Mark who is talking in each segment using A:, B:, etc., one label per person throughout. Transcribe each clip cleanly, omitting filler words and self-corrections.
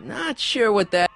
A: Not sure what that...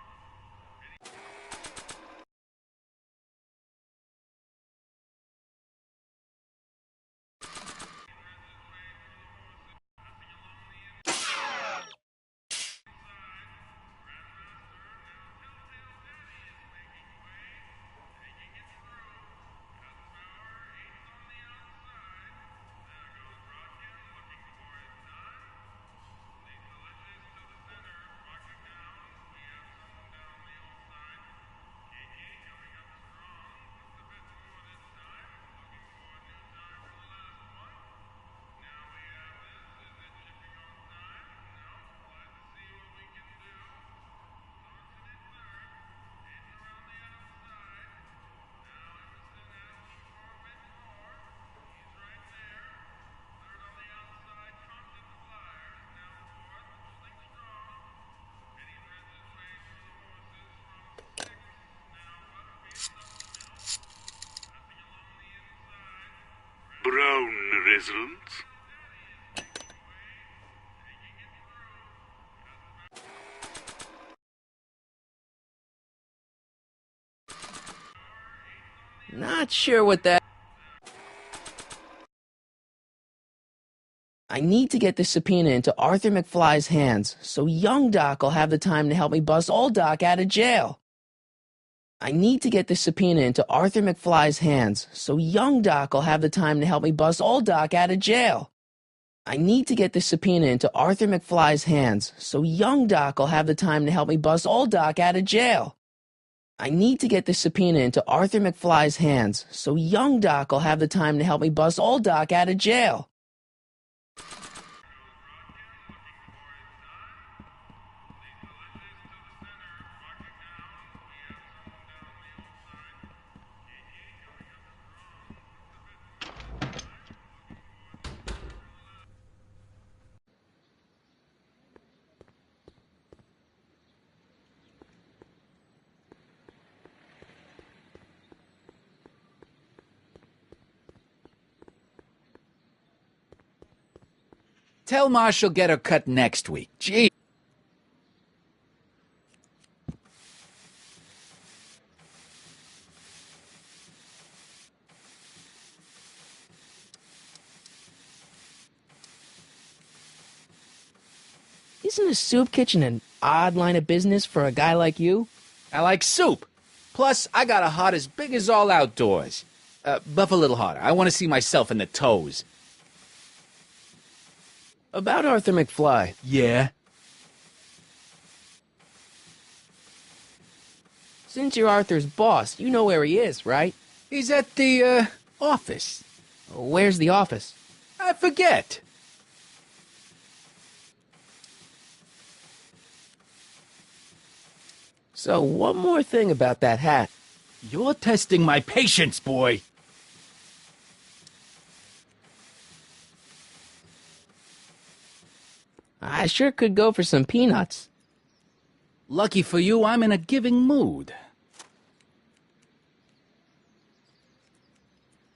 B: Brown results.
A: Not sure what that... I need to get this subpoena into Arthur McFly's hands, so young Doc will have the time to help me bust old Doc out of jail. I need to get this subpoena into Arthur McFly's hands, so young Doc will have the time to help me bust old Doc out of jail. I need to get this subpoena into Arthur McFly's hands, so young Doc will have the time to help me bust old Doc out of jail. I need to get this subpoena into Arthur McFly's hands, so young Doc will have the time to help me bust old Doc out of jail.
C: Tell Ma she'll get her cut next week. Gee.
A: Isn't a soup kitchen an odd line of business for a guy like you?
C: I like soup. Plus, I got a heart as big as all outdoors. Buff a little harder. I want to see myself in the toes.
A: About Arthur McFly.
C: Yeah?
A: Since you're Arthur's boss, you know where he is, right?
C: He's at the, office.
A: Where's the office?
C: I forget.
A: So, one more thing about that hat.
C: You're testing my patience, boy.
A: I sure could go for some peanuts.
C: Lucky for you, I'm in a giving mood.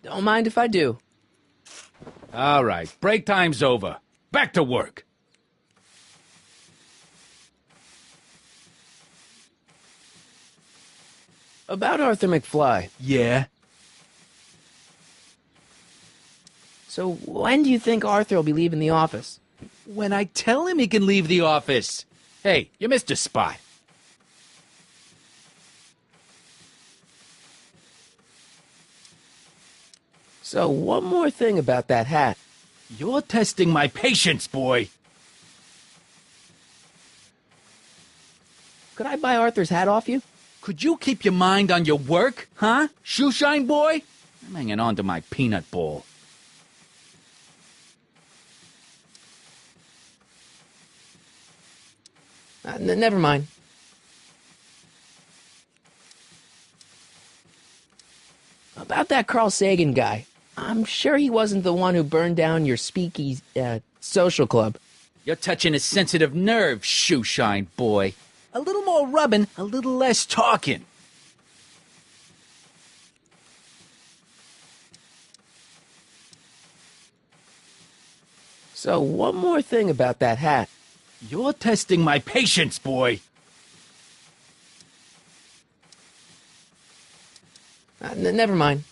A: Don't mind if I do.
C: All right, break time's over. Back to work.
A: About Arthur McFly.
C: Yeah?
A: So, when do you think Arthur will be leaving the office?
C: When I tell him he can leave the office. Hey, you missed a spot.
A: So, one more thing about that hat.
C: You're testing my patience, boy.
A: Could I buy Arthur's hat off you?
C: Could you keep your mind on your work, huh? Shoeshine boy? I'm hanging on to my peanut ball.
A: Never mind. About that Carl Sagan guy. I'm sure he wasn't the one who burned down your speakeasy, social club.
C: You're touching a sensitive nerve, shoeshine boy. A little more rubbing, a little less talking.
A: So, one more thing about that hat.
C: You're testing my patience, boy.
A: Never mind.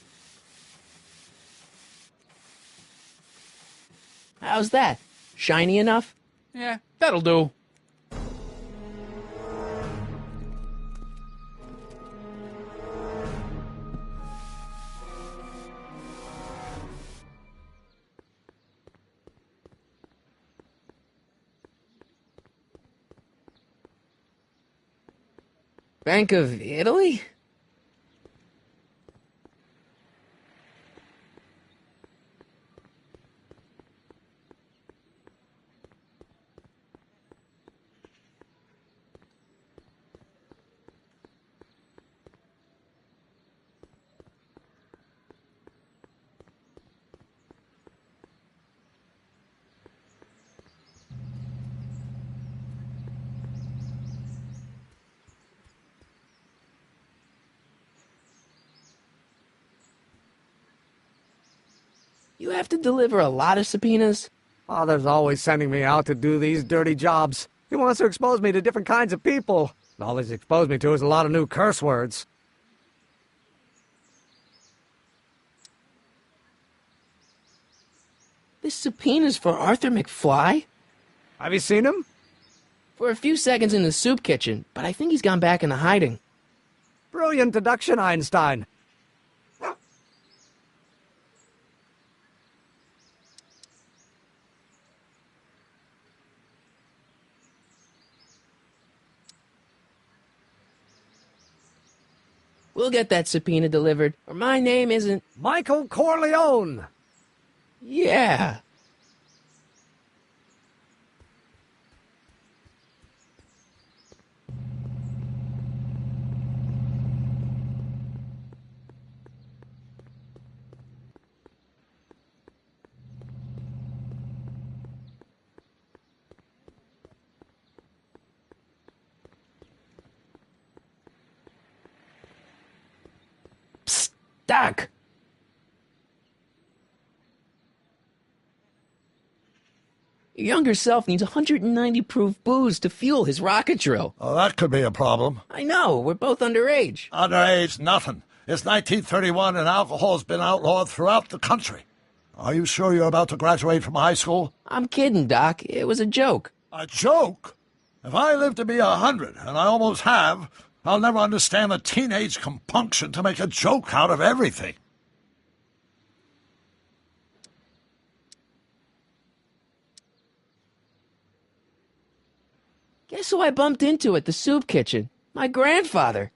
A: How's that? Shiny enough?
C: Yeah, that'll do.
A: Bank of Italy? You have to deliver a lot of subpoenas?
D: Father's always sending me out to do these dirty jobs. He wants to expose me to different kinds of people. All he's exposed me to is a lot of new curse words.
A: This subpoena's for Arthur McFly?
D: Have you seen him?
A: For a few seconds in the soup kitchen, but I think he's gone back into hiding.
D: Brilliant deduction, Einstein.
A: We'll get that subpoena delivered, or my name isn't...
D: Michael Corleone!
A: Yeah. Psst, Doc! Your younger self needs 190 proof booze to fuel his rocket drill.
E: Oh, that could be a problem.
A: I know, we're both underage.
E: Underage, nothing. It's 1931 and alcohol's been outlawed throughout the country. Are you sure you're about to graduate from high school?
A: I'm kidding, Doc. It was a joke.
E: A joke? If I live to be 100, and I almost have, I'll never understand the teenage compunction to make a joke out of everything.
A: Guess who I bumped into at the soup kitchen? My grandfather.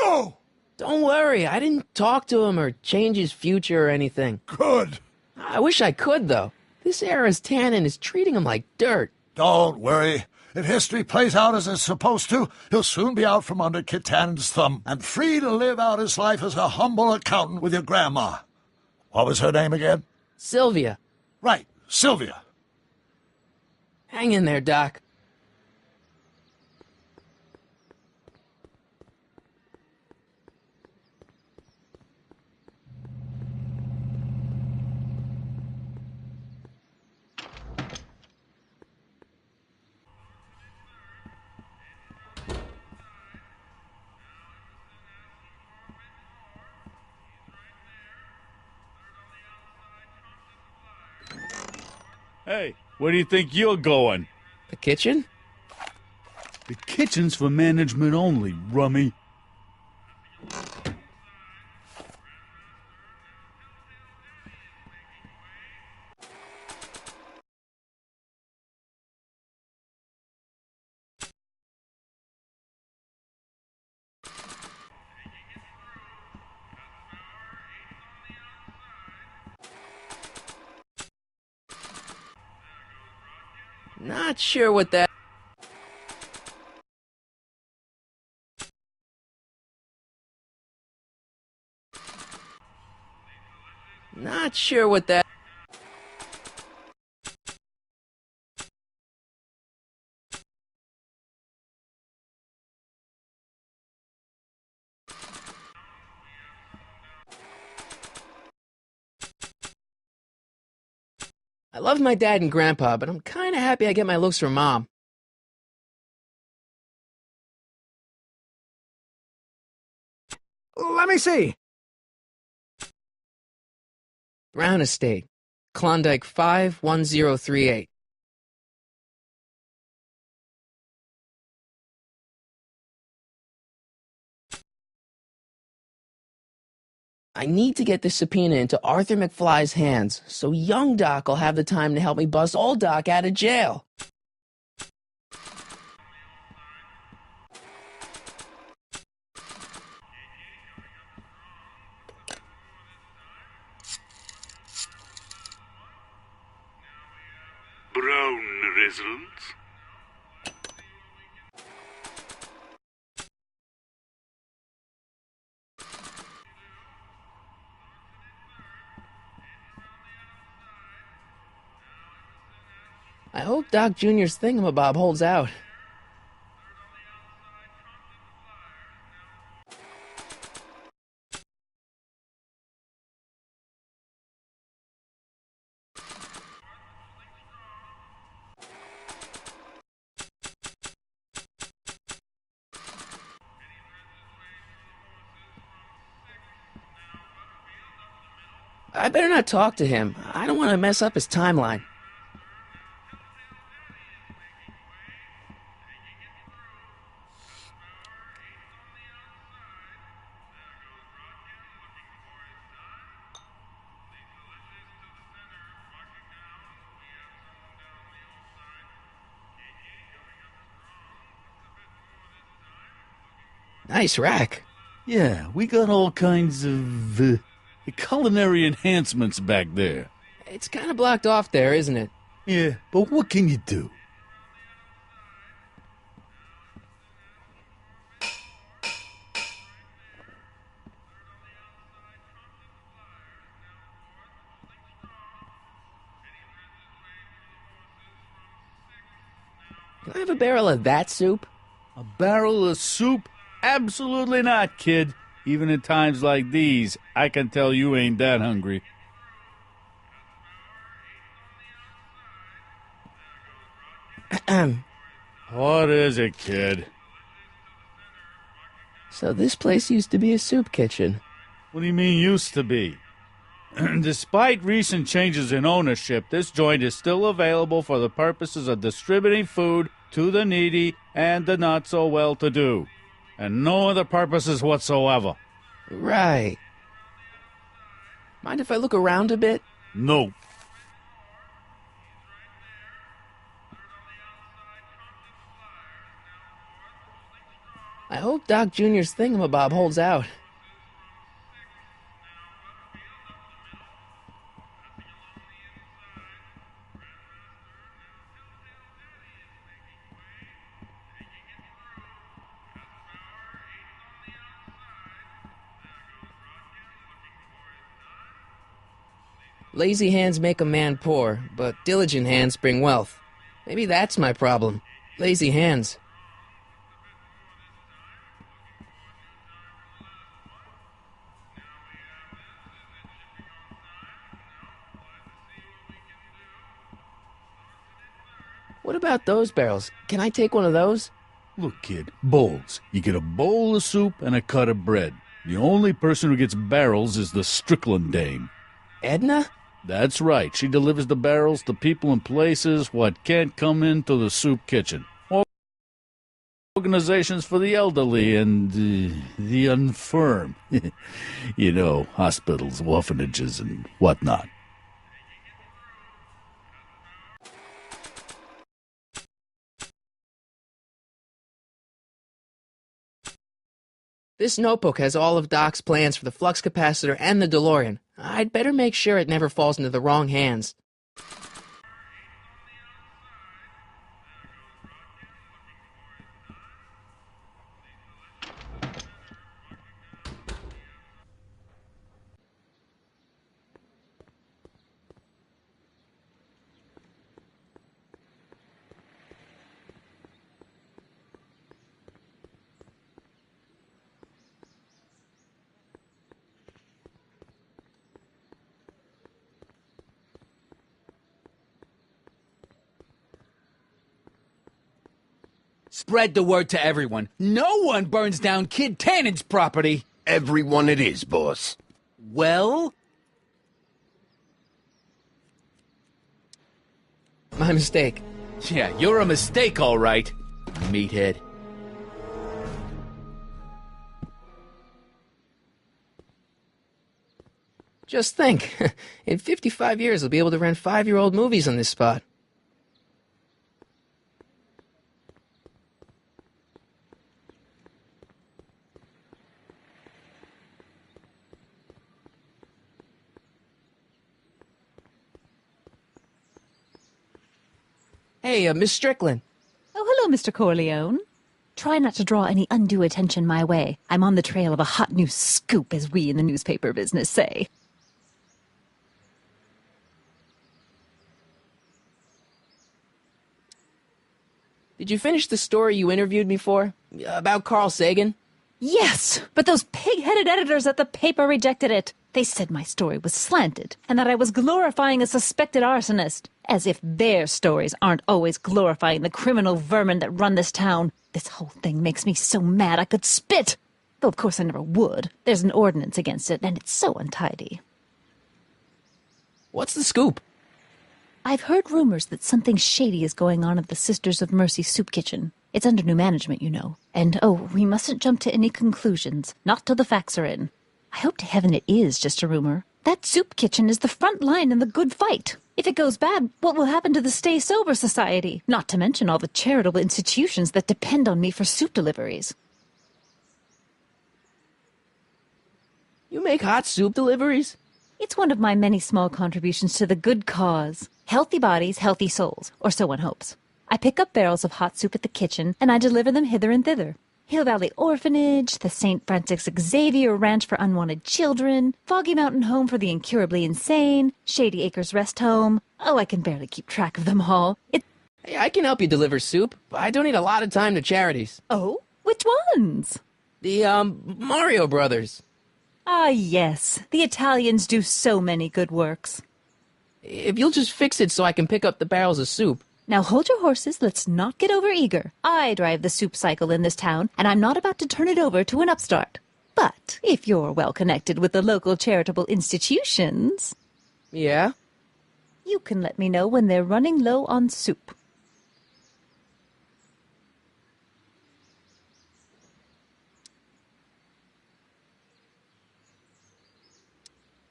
E: No!
A: Don't worry, I didn't talk to him or change his future or anything.
E: Good.
A: I wish I could, though. This era's tannin is treating him like dirt.
E: Don't worry. If history plays out as it's supposed to, he'll soon be out from under Kit Tannen's thumb and free to live out his life as a humble accountant with your grandma. What was her name again?
A: Sylvia.
E: Right, Sylvia.
A: Hang in there, Doc.
F: Hey, where do you think you're going?
A: The kitchen?
F: The kitchen's for management only, rummy.
A: Not sure what that... Not sure what that... I love my dad and grandpa, but I'm kinda happy I get my looks from Mom.
D: Let me see.
A: Brown Estate, Klondike 51038. I need to get this subpoena into Arthur McFly's hands so young Doc will have the time to help me bust old Doc out of jail.
B: Brown residents.
A: I hope Doc Jr.'s thingamabob holds out. I better not talk to him. I don't want to mess up his timeline. Nice rack.
F: Yeah, we got all kinds of culinary enhancements back there.
A: It's kind of blocked off there, isn't it?
F: Yeah, but what can you do?
A: Can I have a barrel of that soup?
F: A barrel of soup? Absolutely not, kid. Even in times like these, I can tell you ain't that hungry. What is it, kid?
A: So this place used to be a soup kitchen.
F: What do you mean used to be? Despite recent changes in ownership, this joint is still available for the purposes of distributing food to the needy and the not-so-well-to-do, and no other purposes whatsoever.
A: Right. Mind if I look around a bit?
F: No.
A: I hope Doc Jr.'s thingamabob holds out. Lazy hands make a man poor, but diligent hands bring wealth. Maybe that's my problem. Lazy hands. What about those barrels? Can I take one of those?
F: Look, kid, bowls. You get a bowl of soup and a cut of bread. The only person who gets barrels is the Strickland dame.
A: Edna?
F: That's right. She delivers the barrels to people and places what can't come into the soup kitchen. Organizations for the elderly and the infirm. You know, hospitals, orphanages, and whatnot.
A: This notebook has all of Doc's plans for the flux capacitor and the DeLorean. I'd better make sure it never falls into the wrong hands.
C: Spread the word to everyone. No one burns down Kid Tannen's property.
G: Everyone it is, boss.
C: Well,
A: My mistake.
C: Yeah, you're a mistake, all right, meathead.
A: Just think, in 55 years I'll be able to rent 5-year-old movies on this spot. Hey, Miss Strickland.
G: Oh, hello, Mr. Corleone. Try not to draw any undue attention my way. I'm on the trail of a hot new scoop, as we in the newspaper business say.
A: Did you finish the story you interviewed me for? About Carl Sagan?
G: Yes, but those pig-headed editors at the paper rejected it. They said my story was slanted, and that I was glorifying a suspected arsonist. As if their stories aren't always glorifying the criminal vermin that run this town. This whole thing makes me so mad I could spit. Though of course I never would. There's an ordinance against it, and it's so untidy.
A: What's the scoop?
G: I've heard rumors that something shady is going on at the Sisters of Mercy soup kitchen. It's under new management, you know. And, oh, we mustn't jump to any conclusions. Not till the facts are in. I hope to heaven it is just a rumor. That soup kitchen is the front line in the good fight. If it goes bad, what will happen to the Stay Sober Society? Not to mention all the charitable institutions that depend on me for soup deliveries.
A: You make hot soup deliveries?
G: It's one of my many small contributions to the good cause. Healthy bodies, healthy souls, or so one hopes. I pick up barrels of hot soup at the kitchen, and I deliver them hither and thither. Hill Valley Orphanage, the St. Francis Xavier Ranch for Unwanted Children, Foggy Mountain Home for the Incurably Insane, Shady Acres Rest Home. Oh, I can barely keep track of them all.
A: Hey, I can help you deliver soup. I donate a lot of time to charities.
G: Oh? Which ones?
A: The, Mario Brothers.
G: Ah, yes. The Italians do so many good works.
A: If you'll just fix it so I can pick up the barrels of soup.
G: Now hold your horses, let's not get over-eager. I drive the soup cycle in this town, and I'm not about to turn it over to an upstart. But if you're well connected with the local charitable institutions...
A: Yeah?
G: You can let me know when they're running low on soup.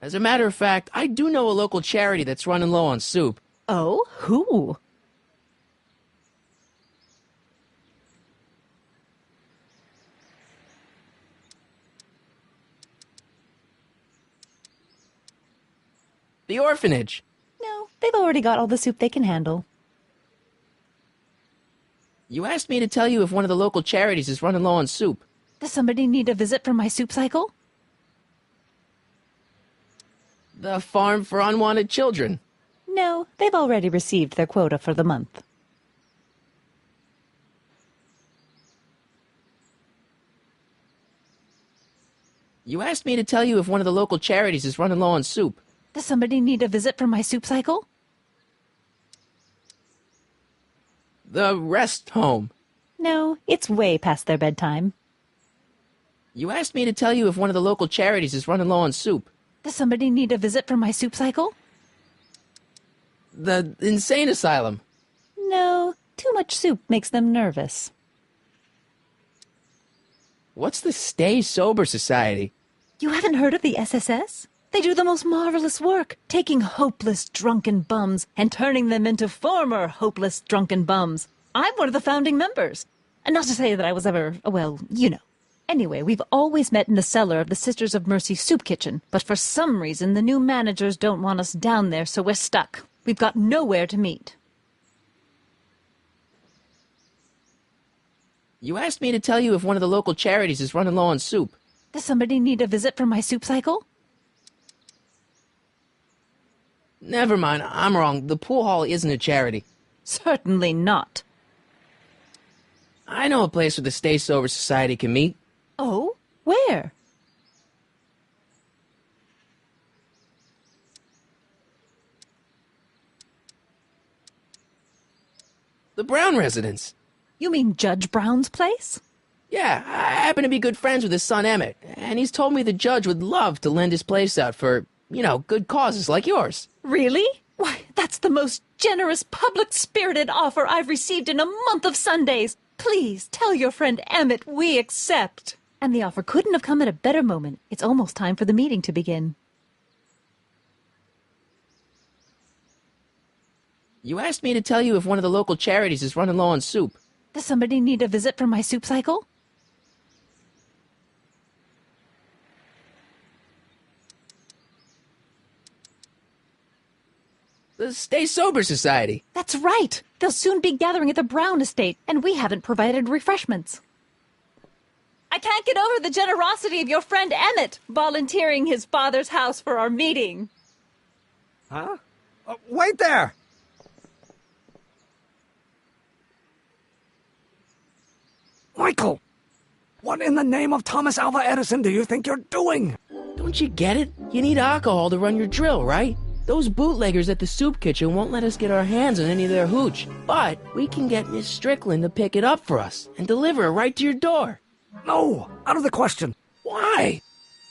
A: As a matter of fact, I do know a local charity that's running low on soup.
G: Oh? Who?
A: The orphanage.
G: No, they've already got all the soup they can handle.
A: You asked me to tell you if one of the local charities is running low on soup.
G: Does somebody need a visit from my soup cycle?
A: The Farm for Unwanted Children.
G: No, they've already received their quota for the month.
A: You asked me to tell you if one of the local charities is running low on soup.
G: Does somebody need a visit from my soup cycle?
A: The Rest Home.
G: No, it's way past their bedtime.
A: You asked me to tell you if one of the local charities is running low on soup.
G: Does somebody need a visit from my soup cycle?
A: The Insane Asylum.
G: No, too much soup makes them nervous.
A: What's the Stay Sober Society?
G: You haven't heard of the SSS? They do the most marvelous work, taking hopeless drunken bums and turning them into former hopeless drunken bums. I'm one of the founding members. And not to say that I was ever, well, you know. Anyway, we've always met in the cellar of the Sisters of Mercy soup kitchen, but for some reason the new managers don't want us down there, so we're stuck. We've got nowhere to meet.
A: You asked me to tell you if one of the local charities is running low on soup.
G: Does somebody need a visit from my soup cycle?
A: Never mind, I'm wrong. The pool hall isn't a charity.
G: Certainly not.
A: I know a place where the Stay Sober Society can meet.
G: Oh? Where?
A: The Brown residence.
G: You mean Judge Brown's place?
A: Yeah, I happen to be good friends with his son Emmett, and he's told me the judge would love to lend his place out for, good causes like yours.
G: Really? Why, that's the most generous, public-spirited offer I've received in a month of Sundays. Please tell your friend Emmett we accept. And the offer couldn't have come at a better moment. It's almost time for the meeting to begin.
A: You asked me to tell you if one of the local charities is running low on soup.
G: Does somebody need a visit from my soup cycle?
A: The Stay Sober Society.
G: That's right. They'll soon be gathering at the Brown estate, and we haven't provided refreshments. I can't get over the generosity of your friend Emmett volunteering his father's house for our meeting.
D: Huh? Wait there! Michael! What in the name of Thomas Alva Edison do you think you're doing?
A: Don't you get it? You need alcohol to run your drill, right? Those bootleggers at the soup kitchen won't let us get our hands on any of their hooch. But we can get Miss Strickland to pick it up for us and deliver it right to your door.
D: No, out of the question.
A: Why?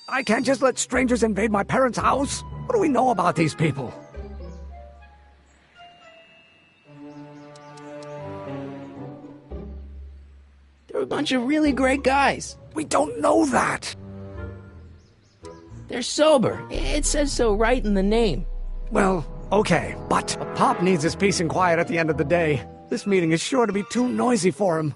D: I can't just let strangers invade my parents' house. What do we know about these people?
A: They're a bunch of really great guys.
D: We don't know that.
A: They're sober. It says so right in the name.
D: Well, okay, but Pop needs his peace and quiet at the end of the day. This meeting is sure to be too noisy for him.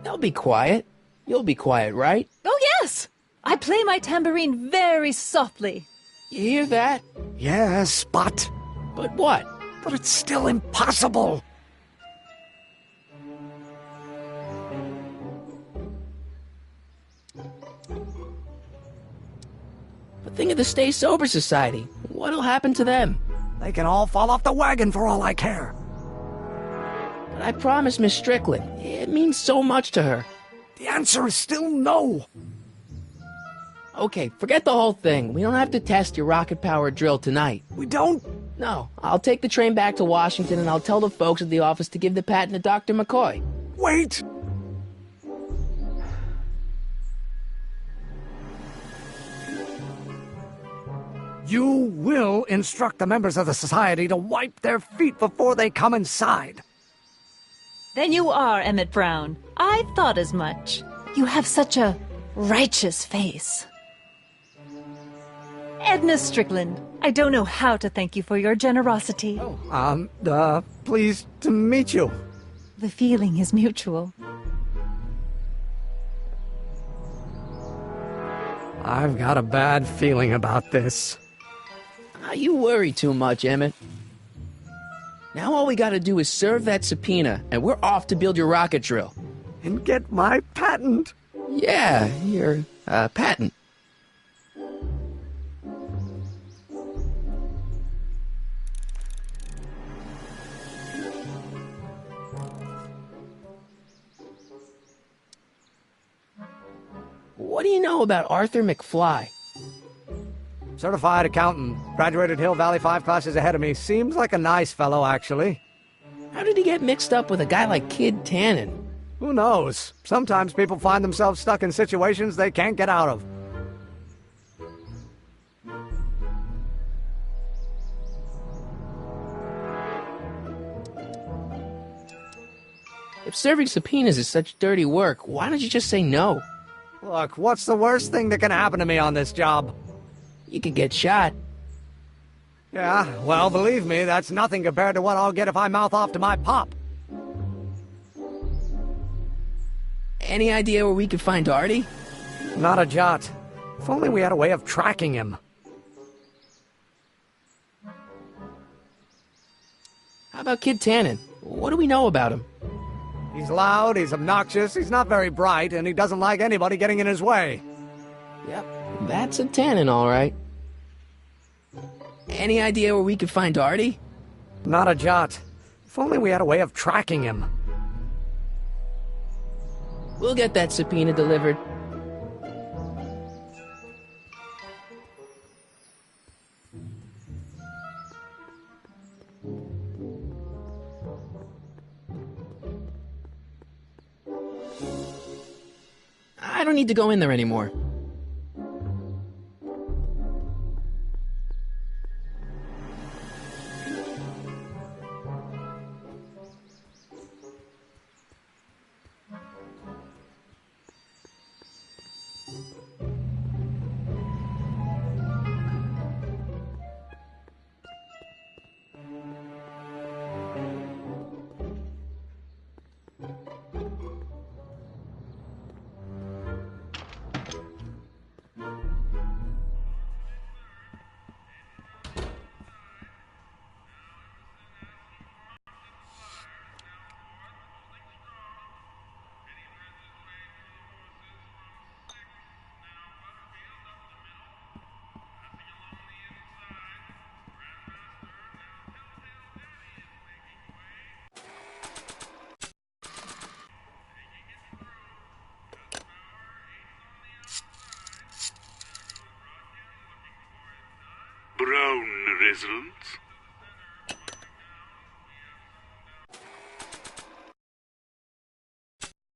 A: They'll be quiet. You'll be quiet, right?
G: Oh, yes! I play my tambourine very softly.
A: You hear that?
D: Yes, but
A: But what?
D: it's still impossible.
A: But think of the Stay Sober Society. What'll happen to them?
D: They can all fall off the wagon for all I care.
A: But I promised Miss Strickland. It means so much to her.
D: The answer is still no.
A: Okay, forget the whole thing. We don't have to test your rocket-powered drill tonight.
D: We don't?
A: No, I'll take the train back to Washington and I'll tell the folks at the office to give the patent to Dr. McCoy.
D: Wait! You will instruct the members of the society to wipe their feet before they come inside.
G: Then you are Emmett Brown. I thought as much. You have such a righteous face. Edna Strickland, I don't know how to thank you for your generosity.
D: Pleased to meet you.
G: The feeling is mutual.
D: I've got a bad feeling about this.
A: You worry too much, Emmett. Now all we gotta do is serve that subpoena, and we're off to build your rocket drill.
D: And get my patent.
A: Yeah, your, patent. What do you know about Arthur McFly?
D: Certified accountant. Graduated Hill Valley 5 classes ahead of me. Seems like a nice fellow, actually.
A: How did he get mixed up with a guy like Kid Tannen?
D: Who knows? Sometimes people find themselves stuck in situations they can't get out of.
A: If serving subpoenas is such dirty work, why don't you just say no?
D: Look, what's the worst thing that can happen to me on this job?
A: You could get shot.
D: Yeah, well, believe me, that's nothing compared to what I'll get if I mouth off to my pop.
A: Any idea where we could find Artie?
D: Not a jot. If only we had a way of tracking him.
A: How about Kid Tannen? What do we know about him?
D: He's loud, he's obnoxious, he's not very bright, and he doesn't like anybody getting in his way.
A: Yep, that's a Tannen, all right. Any idea where we could find Artie?
D: Not a jot. If only we had a way of tracking him.
A: We'll get that subpoena delivered. I don't need to go in there anymore.
B: Brown residents.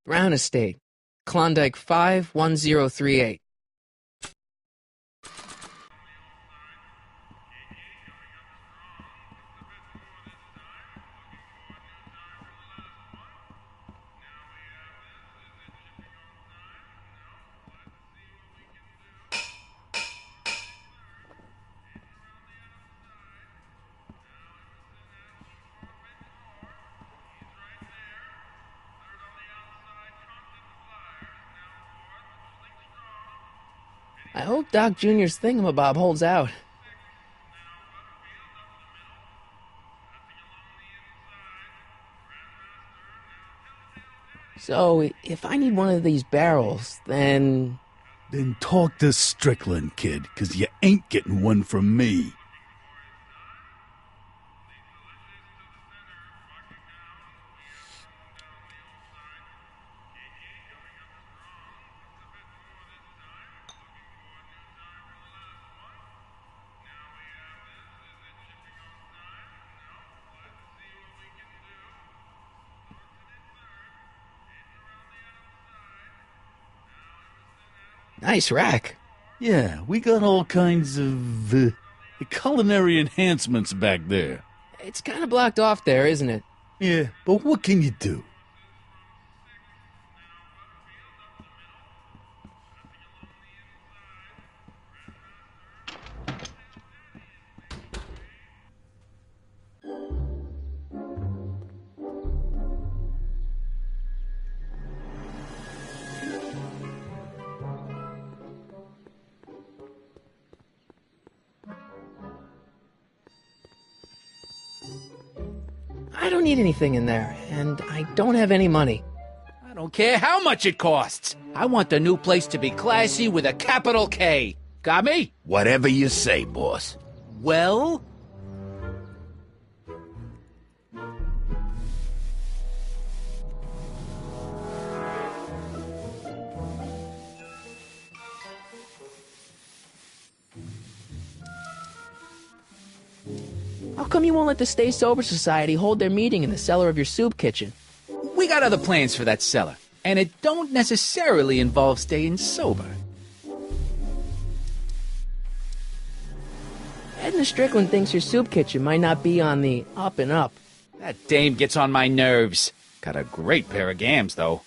A: Brown Estate, Klondike 51038. I hope Doc Jr.'s thingamabob holds out. So, if I need one of these barrels, then...
F: Then talk to Strickland, kid, 'cause you ain't getting one from me.
A: Nice rack.
F: Yeah, we got all kinds of culinary enhancements back there.
A: It's kind of blocked off there, isn't it?
F: Yeah, but what can you do?
A: I don't need anything in there, and I don't have any money.
C: I don't care how much it costs. I want the new place to be classy with a capital K. Got me?
H: Whatever you say, boss.
C: Well?
A: How come you won't let the Stay Sober Society hold their meeting in the cellar of your soup kitchen?
C: We got other plans for that cellar, and it don't necessarily involve staying sober.
A: Edna Strickland thinks your soup kitchen might not be on the up and up.
C: That dame gets on my nerves. Got a great pair of gams, though.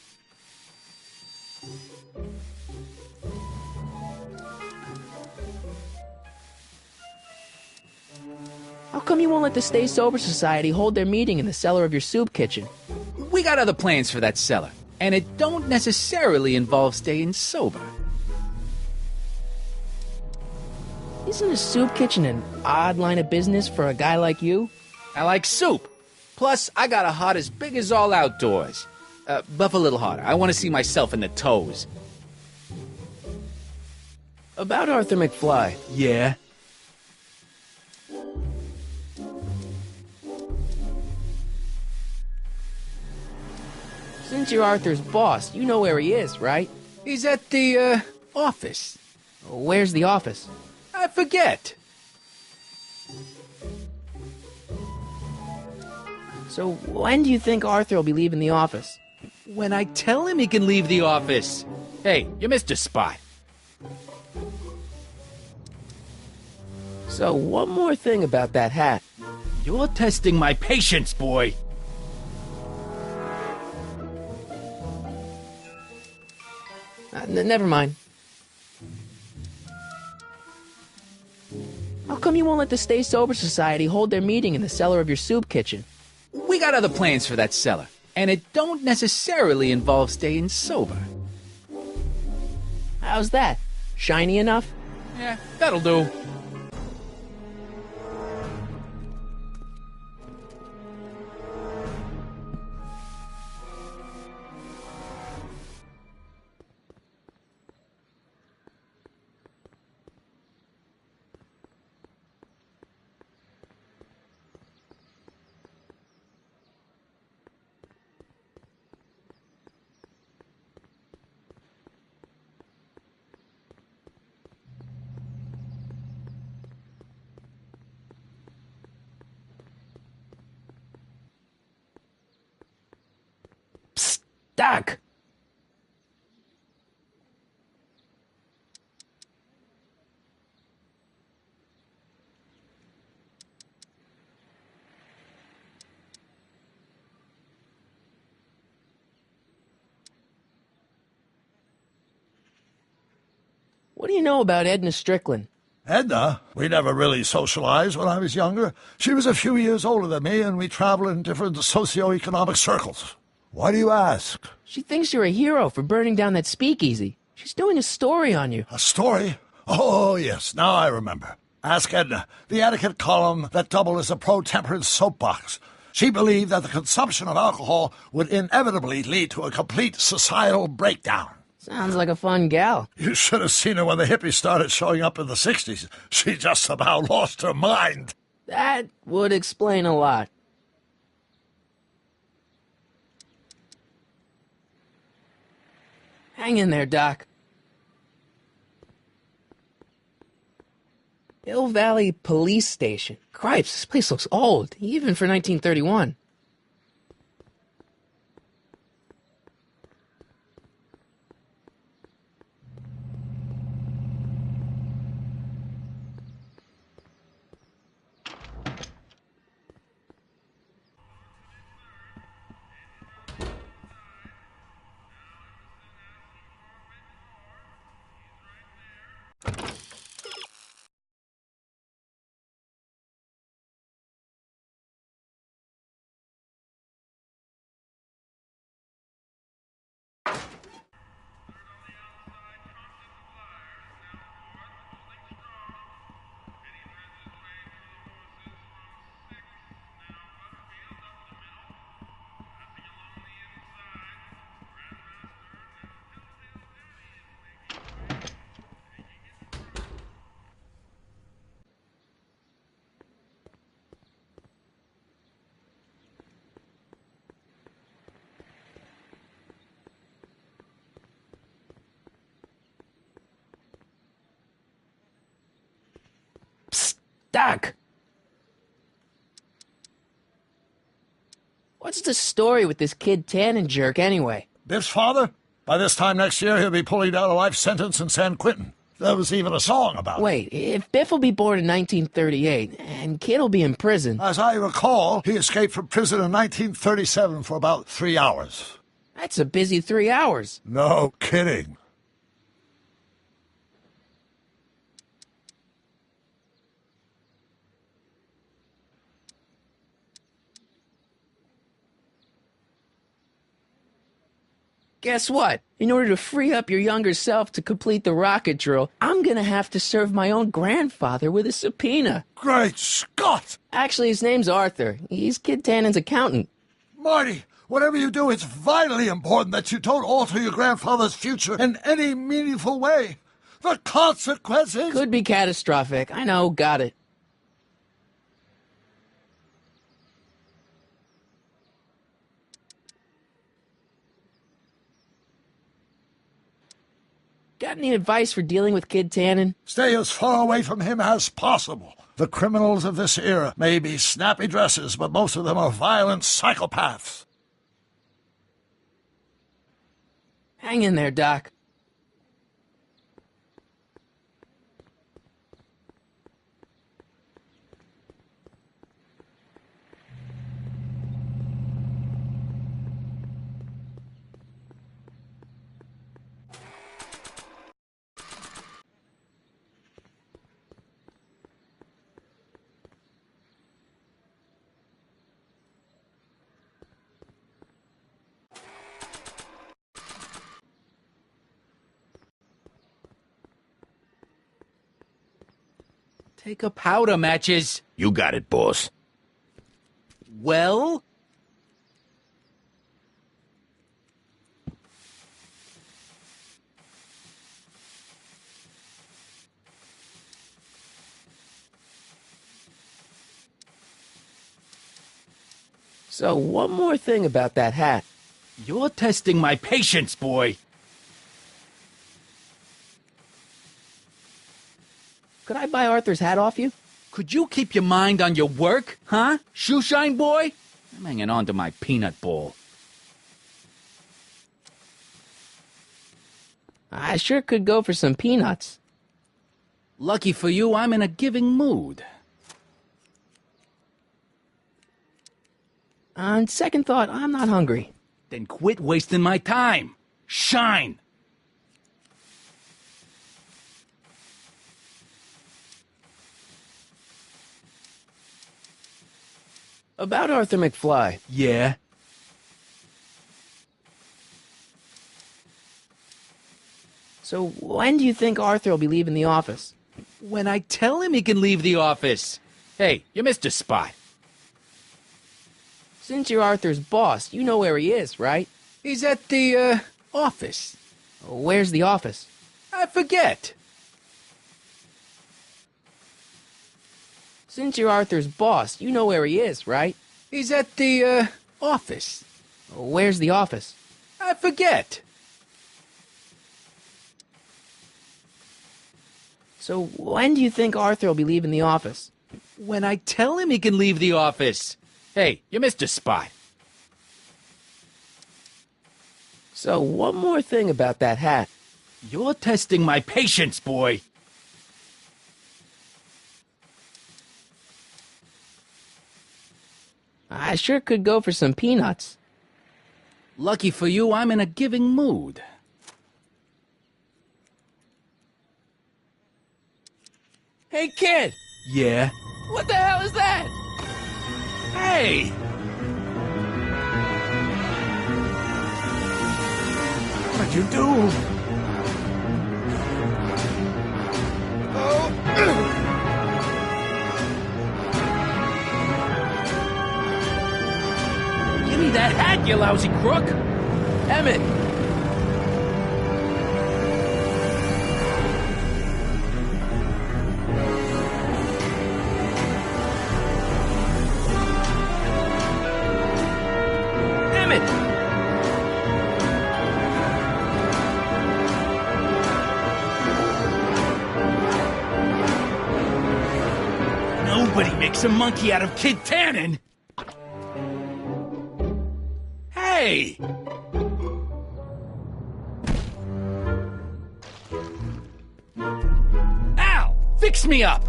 A: How come you won't let the Stay Sober Society hold their meeting in the cellar of your soup kitchen?
C: We got other plans for that cellar, and it don't necessarily involve staying sober.
A: Isn't a soup kitchen an odd line of business for a guy like you?
C: I like soup. Plus, I got a heart as big as all outdoors. Buff a little harder. I want to see myself in the toes.
A: About Arthur McFly.
C: Yeah?
A: Since you're Arthur's boss, you know where he is, right?
C: He's at the, office.
A: Where's the office?
C: I forget.
A: So when do you think Arthur will be leaving the office?
C: When I tell him he can leave the office. Hey, you missed your spot.
A: So, one more thing about that hat.
C: You're testing my patience, boy.
A: Never mind. How come you won't let the Stay Sober Society hold their meeting in the cellar of your soup kitchen?
C: We got other plans for that cellar, and it don't necessarily involve staying sober.
A: How's that? Shiny enough?
C: Yeah, that'll do.
A: Doc! What do you know about Edna Strickland?
E: Edna? We never really socialized when I was younger. She was a few years older than me, and we traveled in different socioeconomic circles. Why do you ask?
A: She thinks you're a hero for burning down that speakeasy. She's doing a story on you.
E: A story? Oh, yes, now I remember. Ask Edna, the etiquette column that doubled as a pro-temperance soapbox. She believed that the consumption of alcohol would inevitably lead to a complete societal breakdown.
A: Sounds like a fun gal.
E: You should have seen her when the hippies started showing up in the 60s. She just about lost her mind.
A: That would explain a lot. Hang in there, Doc. Hill Valley Police Station. Cripes, this place looks old, even for 1931. Doc! What's the story with this kid Tannen jerk anyway?
E: Biff's father? By this time next year, he'll be pulling down a life sentence in San Quentin. There was even a song about it.
A: Wait, if Biff will be born in 1938, and Kid will be in prison...
E: As I recall, he escaped from prison in 1937 for about 3 hours.
A: That's a busy 3 hours.
E: No kidding.
A: Guess what? In order to free up your younger self to complete the rocket drill, I'm gonna have to serve my own grandfather with a subpoena.
E: Great Scott!
A: Actually, his name's Arthur. He's Kid Tannen's accountant.
E: Marty, whatever you do, it's vitally important that you don't alter your grandfather's future in any meaningful way. The consequences...
A: Could be catastrophic. I know, got it. Got any advice for dealing with Kid Tannen?
E: Stay as far away from him as possible. The criminals of this era may be snappy dresses, but most of them are violent psychopaths.
A: Hang in there, Doc.
C: Take a powder, Matches.
H: You got it, boss.
C: Well?
A: So, one more thing about that hat.
C: You're testing my patience, boy.
A: Could I buy Arthur's hat off you?
C: Could you keep your mind on your work, huh? Shoeshine boy? I'm hanging on to my peanut ball.
A: I sure could go for some peanuts.
C: Lucky for you, I'm in a giving mood.
A: On second thought, I'm not hungry.
C: Then quit wasting my time. Shine!
A: About Arthur McFly.
C: Yeah?
A: So, when do you think Arthur will be leaving the office?
C: When I tell him he can leave the office. Hey, you missed a spot.
A: Since you're Arthur's boss, you know where he is, right?
C: He's at the, office.
A: Where's the office?
C: I forget.
A: Since you're Arthur's boss, you know where he is, right?
C: He's at the, office.
A: Where's the office?
C: I forget.
A: So, when do you think Arthur will be leaving the office?
C: When I tell him he can leave the office. Hey, you missed a spot.
A: So, one more thing about that hat.
C: You're testing my patience, boy.
A: I sure could go for some peanuts.
C: Lucky for you, I'm in a giving mood.
A: Hey, kid!
C: Yeah?
A: What the hell is that?
C: Hey!
D: What'd you do?
C: Give me that hat, you lousy crook!
A: Emmett! Emmett!
C: Nobody makes a monkey out of Kid Tannen! Hey! Al! Fix me up!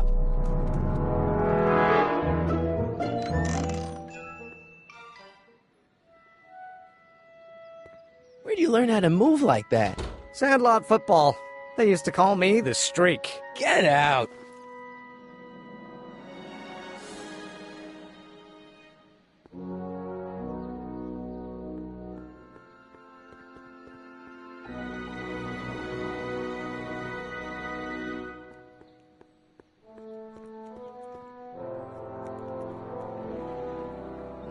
A: Where'd you learn how to move like that?
D: Sandlot football. They used to call me the Streak.
A: Get out!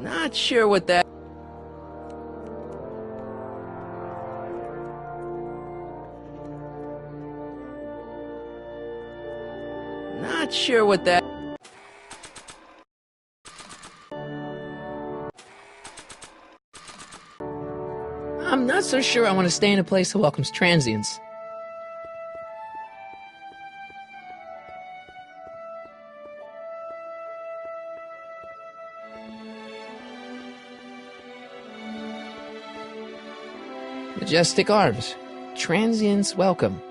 A: Not sure what that... Not sure what that... I'm not so sure I want to stay in a place that welcomes transients. Majestic arms. Transients welcome.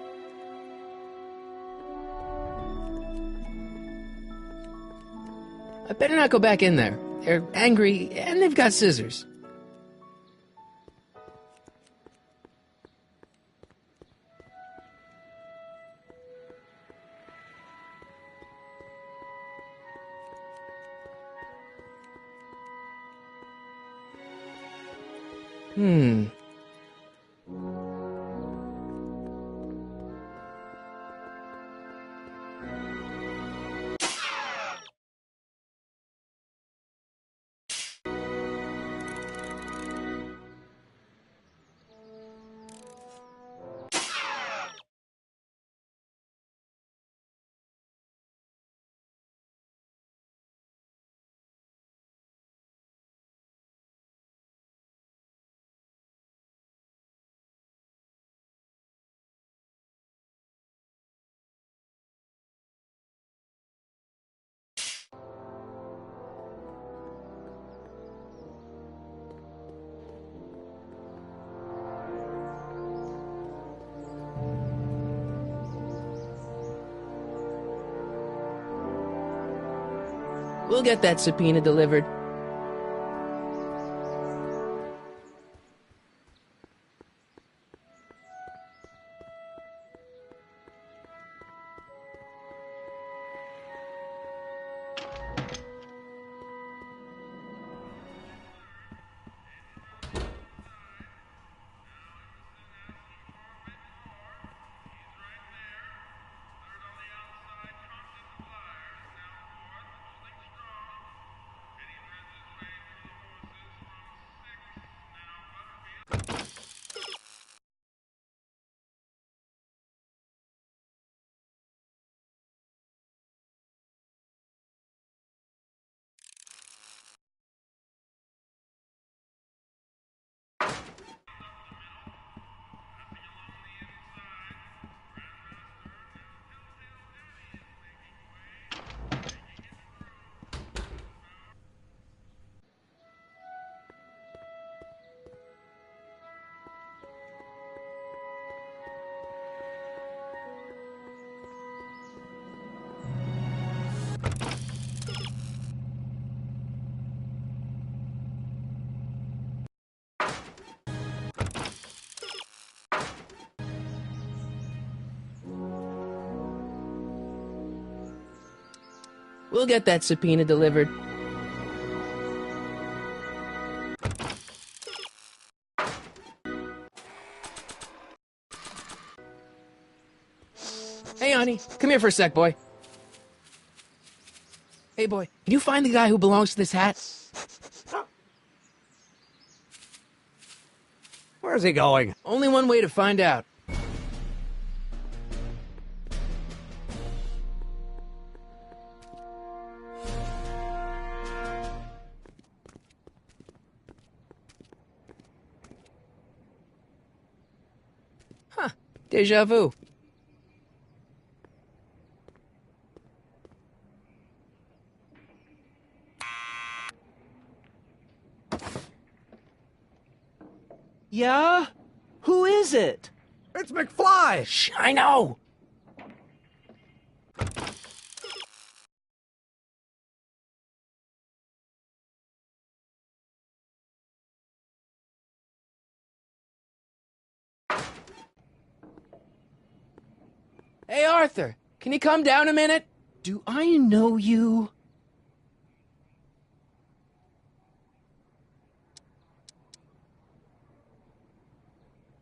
A: I better not go back in there. They're angry, and they've got scissors. We'll get that subpoena delivered. We'll get that subpoena delivered. Hey, honey, come here for a sec, boy. Hey, boy, can you find the guy who belongs to this hat?
D: Where's he going?
A: Only one way to find out. Huh, deja vu.
I: Yeah? Who is it?
D: It's McFly!
A: Shh, I know! Hey, Arthur, can you come down a minute?
I: Do I know you?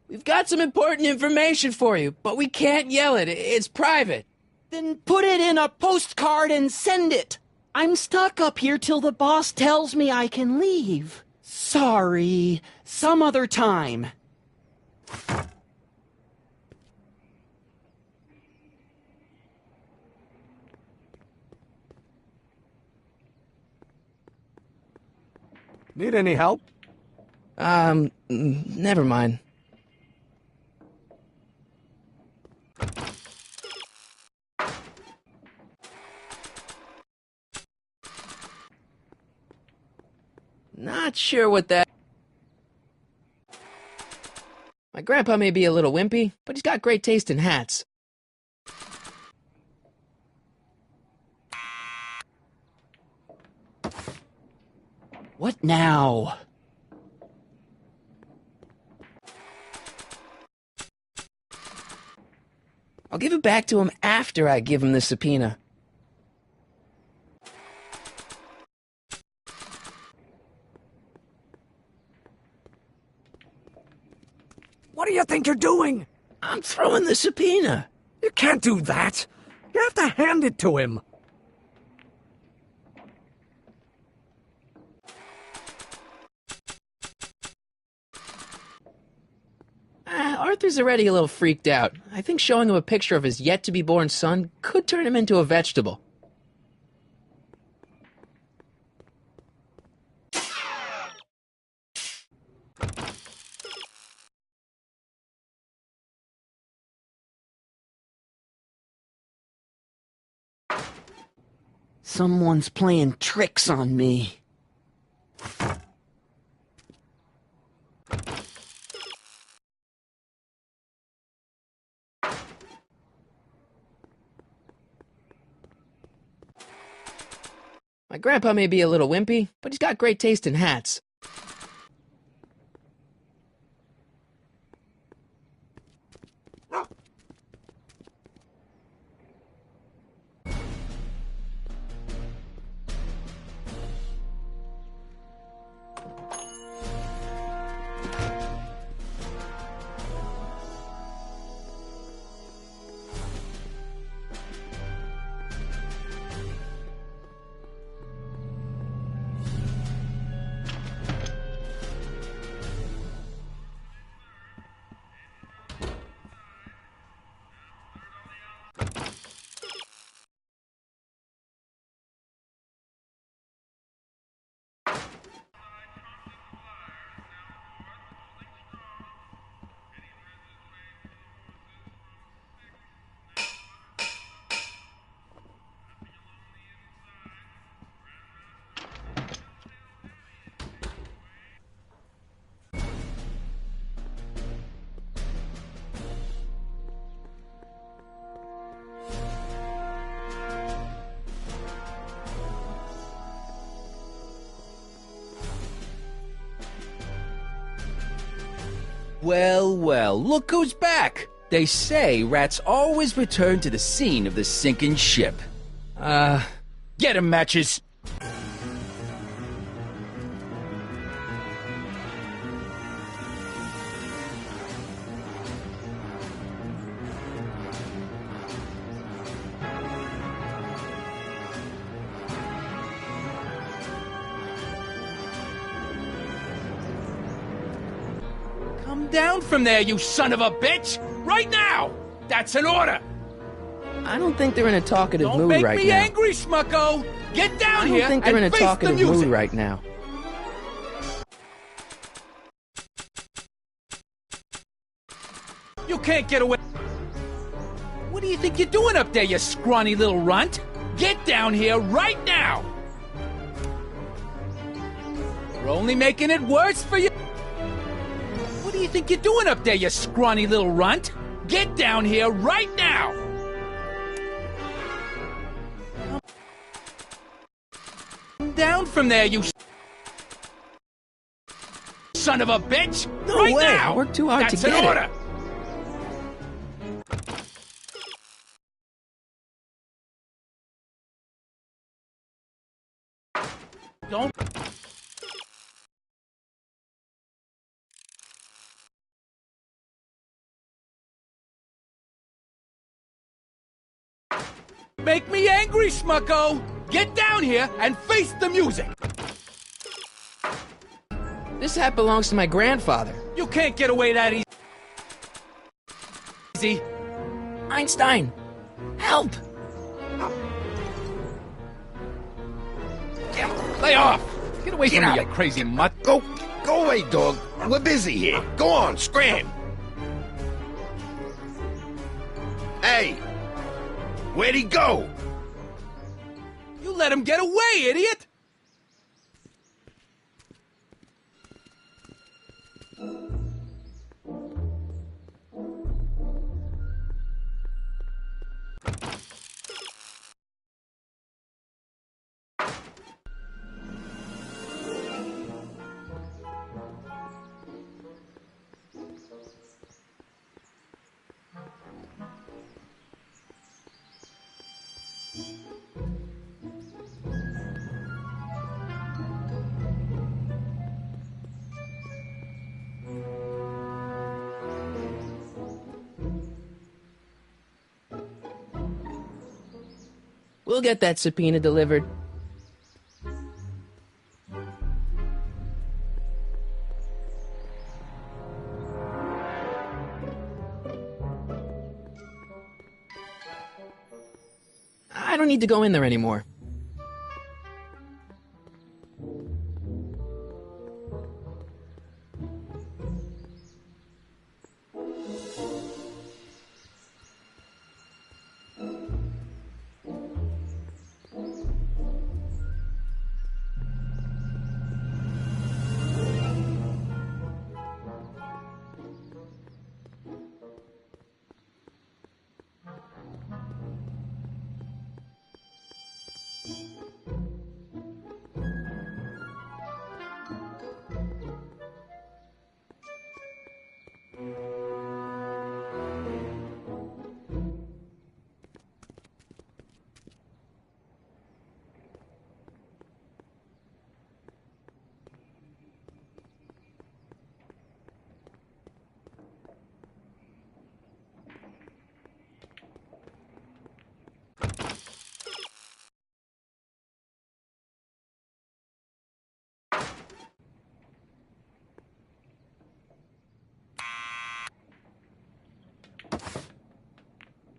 A: We've got some important information for you, but we can't yell it. It's private.
I: Then put it in a postcard and send it. I'm stuck up here till the boss tells me I can leave. Sorry. Some other time.
D: Need any help?
A: Never mind. Not sure what that... My grandpa may be a little wimpy, but he's got great taste in hats.
I: What now?
A: I'll give it back to him after I give him the subpoena.
D: What do you think you're doing?
A: I'm throwing the subpoena.
D: You can't do that. You have to hand it to him.
A: Arthur's already a little freaked out. I think showing him a picture of his yet-to-be-born son could turn him into a vegetable.
I: Someone's playing tricks on me.
A: My My grandpa may be a little wimpy, but he's got great taste in hats.
C: Well, well, look who's back! They say rats always return to the scene of the sinking ship. Get 'em, Matches! Come down from there, you son of a bitch! Right now! That's an order!
A: I don't think they're in a talkative
C: Don't
A: mood
C: make
A: right
C: me
A: now.
C: angry, Schmucko! Get down
A: I
C: here
A: don't think they're in a
C: and face the
A: talkative
C: music!
A: mood right now.
C: You can't get away. What do you think you're doing up there, you scrawny little runt? Get down here right now! We're only making it worse for you. What do you think you're doing up there, you scrawny little runt? Get down here right now! Come down from there, you son of a bitch!
A: No
C: right
A: way!
C: now!
A: I worked too hard
C: That's
A: to get
C: an
A: it.
C: order! Don't. Make me angry, Schmucko! Get down here and face the music!
A: This hat belongs to my grandfather.
C: You can't get away that easy.
A: Einstein! Help!
C: Lay off! Get away from me, you crazy mutt!
H: Go away, dog. We're busy here. Go on, scram. Hey, where'd he go?
C: You let him get away, idiot!
A: We'll get that subpoena delivered. I don't need to go in there anymore.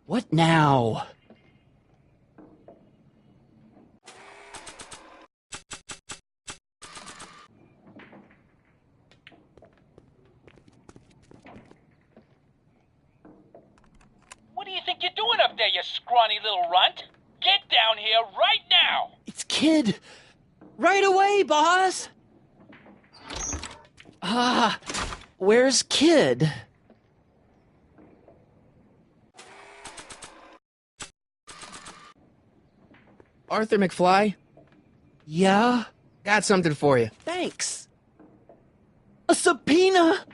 I: What now?
J: What do you think you're doing up there, you scrawny little runt? Get down here right now!
I: It's Kid. Right away, boss. Where's Kid?
A: Arthur McFly,
I: Yeah?
A: got something for you.
I: Thanks. A subpoena?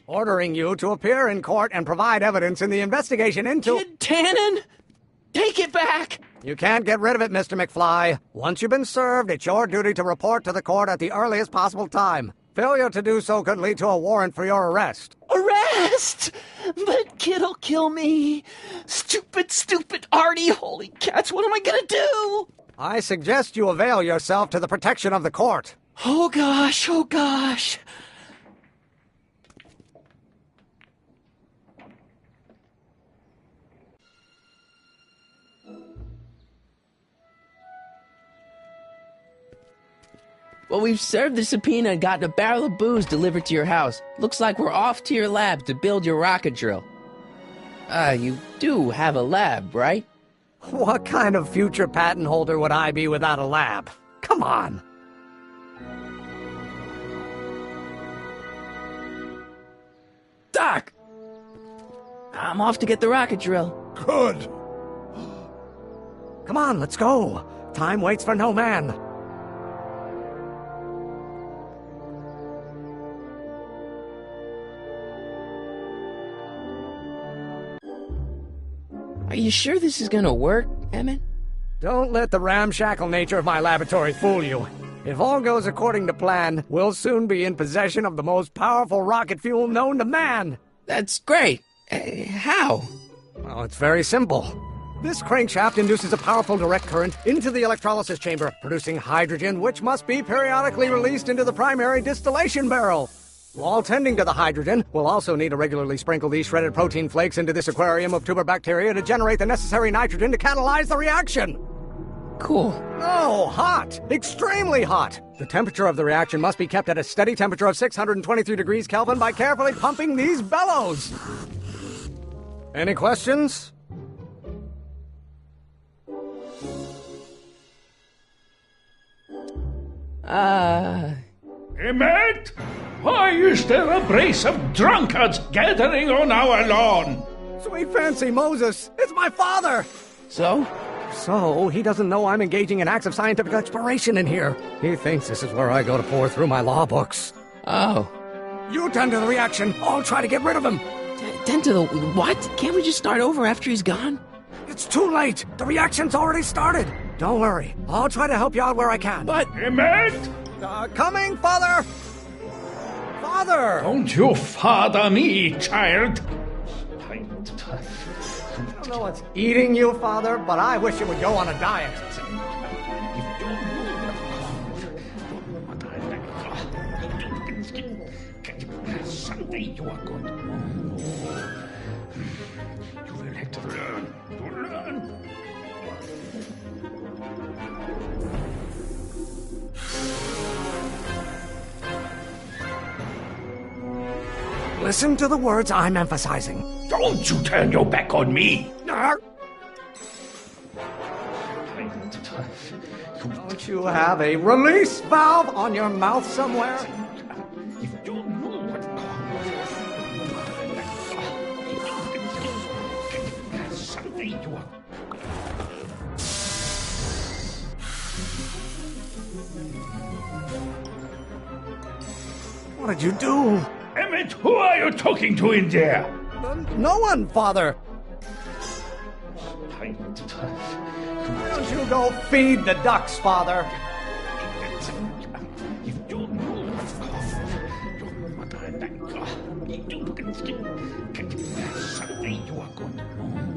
D: Ordering you to appear in court and provide evidence in the investigation into...
I: Kid Tannen? Take it back!
D: You can't get rid of it, Mr. McFly. Once you've been served, it's your duty to report to the court at the earliest possible time. Failure to do so could lead to a warrant for your arrest.
I: Arrest! But Kid'll kill me. Stupid Artie. Holy cats, what am I gonna do?
D: I suggest you avail yourself to the protection of the court.
I: Oh gosh.
A: Well, we've served the subpoena and gotten a barrel of booze delivered to your house. Looks like we're off to your lab to build your rocket drill. You do have a lab, right?
D: What kind of future patent holder would I be without a lab? Come on.
A: Doc! I'm off to get the rocket drill.
E: Good.
D: Come on, let's go. Time waits for no man.
A: Are you sure this is gonna work, Emmett?
D: Don't let the ramshackle nature of my laboratory fool you. If all goes according to plan, we'll soon be in possession of the most powerful rocket fuel known to man.
A: That's great. How?
D: Well, it's very simple. This crankshaft induces a powerful direct current into the electrolysis chamber, producing hydrogen, which must be periodically released into the primary distillation barrel. While tending to the hydrogen, we'll also need to regularly sprinkle these shredded protein flakes into this aquarium of tuber bacteria to generate the necessary nitrogen to catalyze the reaction.
A: Cool.
D: Oh, hot! Extremely hot! The temperature of the reaction must be kept at a steady temperature of 623 degrees Kelvin by carefully pumping these bellows. Any questions?
B: Emmett? Why is there a brace of drunkards gathering on our lawn?
D: Sweet fancy Moses, it's my father!
A: So?
D: So, he doesn't know I'm engaging in acts of scientific exploration in here. He thinks this is where I go to pour through my law books.
A: Oh.
D: You tend to the reaction. I'll try to get rid of him.
A: Tend to the... What? Can't we just start over after he's gone?
D: It's too late. The reaction's already started. Don't worry. I'll try to help you out where I can.
A: But...
B: Emmett?
D: Coming, Father! Father!
B: Don't you father me, child.
D: I don't know what's eating you, Father, but I wish you would go on a diet.
B: Someday you are going to know. You will have to learn.
D: Listen to the words I'm emphasizing.
B: Don't you turn your back on me.
D: Don't you have a release valve on your mouth somewhere?
B: If you know what someday you are.
D: What did you do?
B: Emmett, who are you talking to in there?
D: No one, Father. Why don't you go feed the ducks, Father?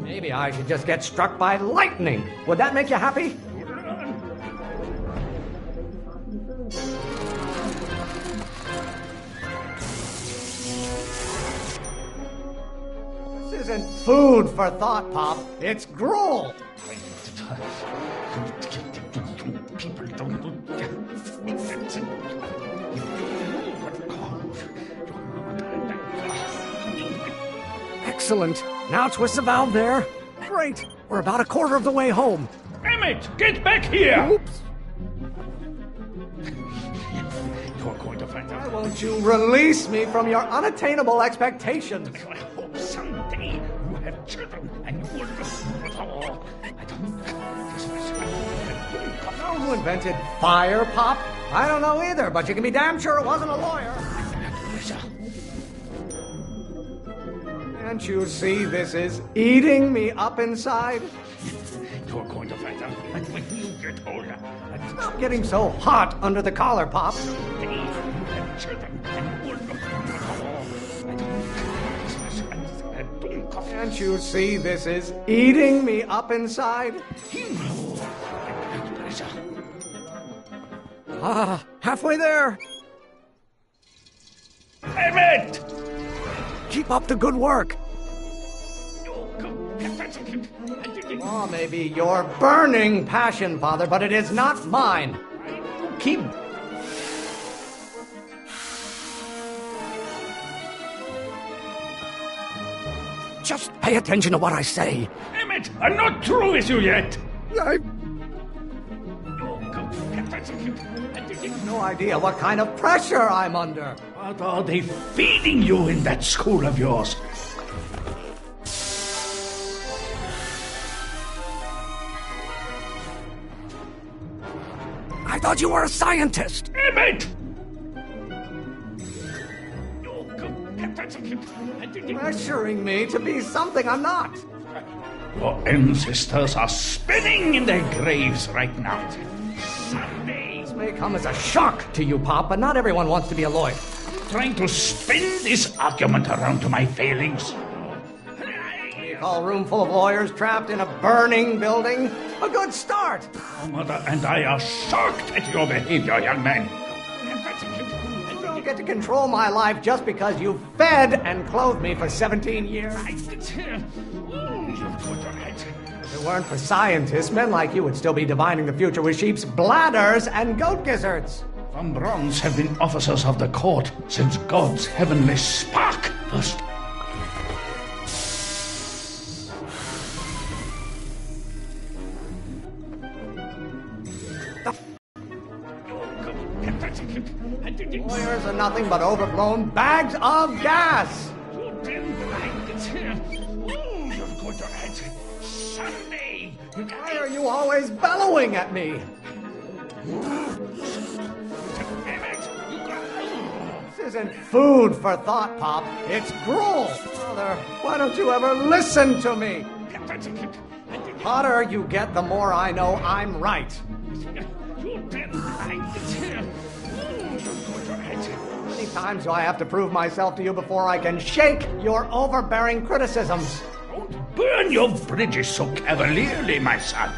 D: Maybe I should just get struck by lightning. Would that make you happy? This This isn't food for thought, Pop. It's gruel.
B: People don't.
D: Excellent. Now twist the valve there. Great. We're about a quarter of the way home.
B: Emmett, get back here!
D: Oops.
B: You're going to find
D: Why
B: out.
D: won't you release me from your unattainable expectations?
B: I hope someday you have children and you will listen with all. I don't.
D: Know who invented fire, Pop? I don't know either, but you can be damn sure it wasn't a lawyer. Can't you see this is eating me up inside?
B: You're going to find out that when you get older.
D: Stop getting so hot under the collar, Pop.
B: Someday you have children and you will listen with all.
D: Can't you see this is eating me up inside? Ah, halfway there.
B: Emmett!
D: Keep up the good work. Oh, maybe your burning passion, Father, but it is not mine.
B: Keep.
D: Just pay attention to what I say.
B: Emmett, I'm not through with you yet.
D: I no idea what kind of pressure I'm under.
B: What are they feeding you in that school of yours?
D: I thought you were a scientist.
B: Emmett!
D: Pressuring me to be something I'm not.
B: Your ancestors are spinning in their graves right now. Someday,
D: This may come as a shock to you, Pop, but not everyone wants to be a lawyer.
B: trying to spin this argument around to my failings.
D: You call a room full of lawyers trapped in a burning building a good start.
B: Your mother and I are shocked at your behavior, young man.
D: You don't get to control my life just because you fed and clothed me for 17 years. If it weren't for scientists, men like you would still be divining the future with sheep's bladders and goat gizzards.
B: Von Brauns have been officers of the court since God's heavenly spark first.
D: Lawyers are nothing but overblown bags of gas. Why are you always bellowing at me? This isn't food for thought, Pop. It's gruel. Father, why don't you ever listen to me? The hotter you get, the more I know I'm right. How many times do I have to prove myself to you before I can shake your overbearing criticisms?
B: Don't burn your bridges so cavalierly, my son.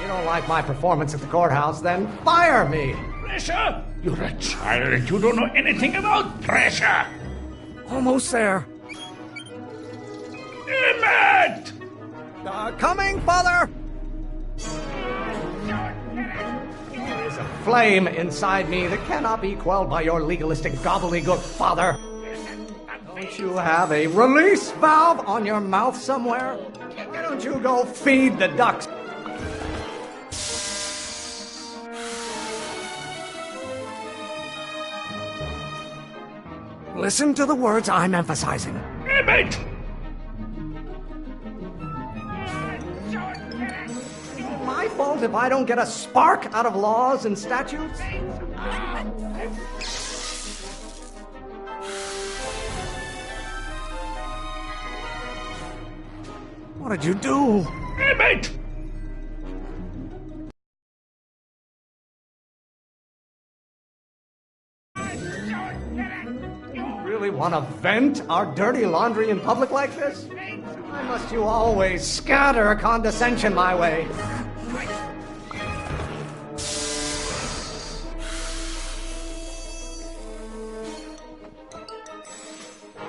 D: You don't like my performance at the courthouse, then fire me.
B: Pressure? You're a child. You don't know anything about pressure.
D: Almost there.
B: Emmett!
D: Coming, Father! There is a flame inside me that cannot be quelled by your legalistic gobbledygook, Father. Don't you have a release valve on your mouth somewhere? Why don't you go feed the ducks? Listen to the words I'm emphasizing.
B: Emmett!
D: My fault if I don't get a spark out of laws and statutes? What did you do?
B: Emmett!
D: Really want to vent our dirty laundry in public like this? Why must you always scatter condescension my way?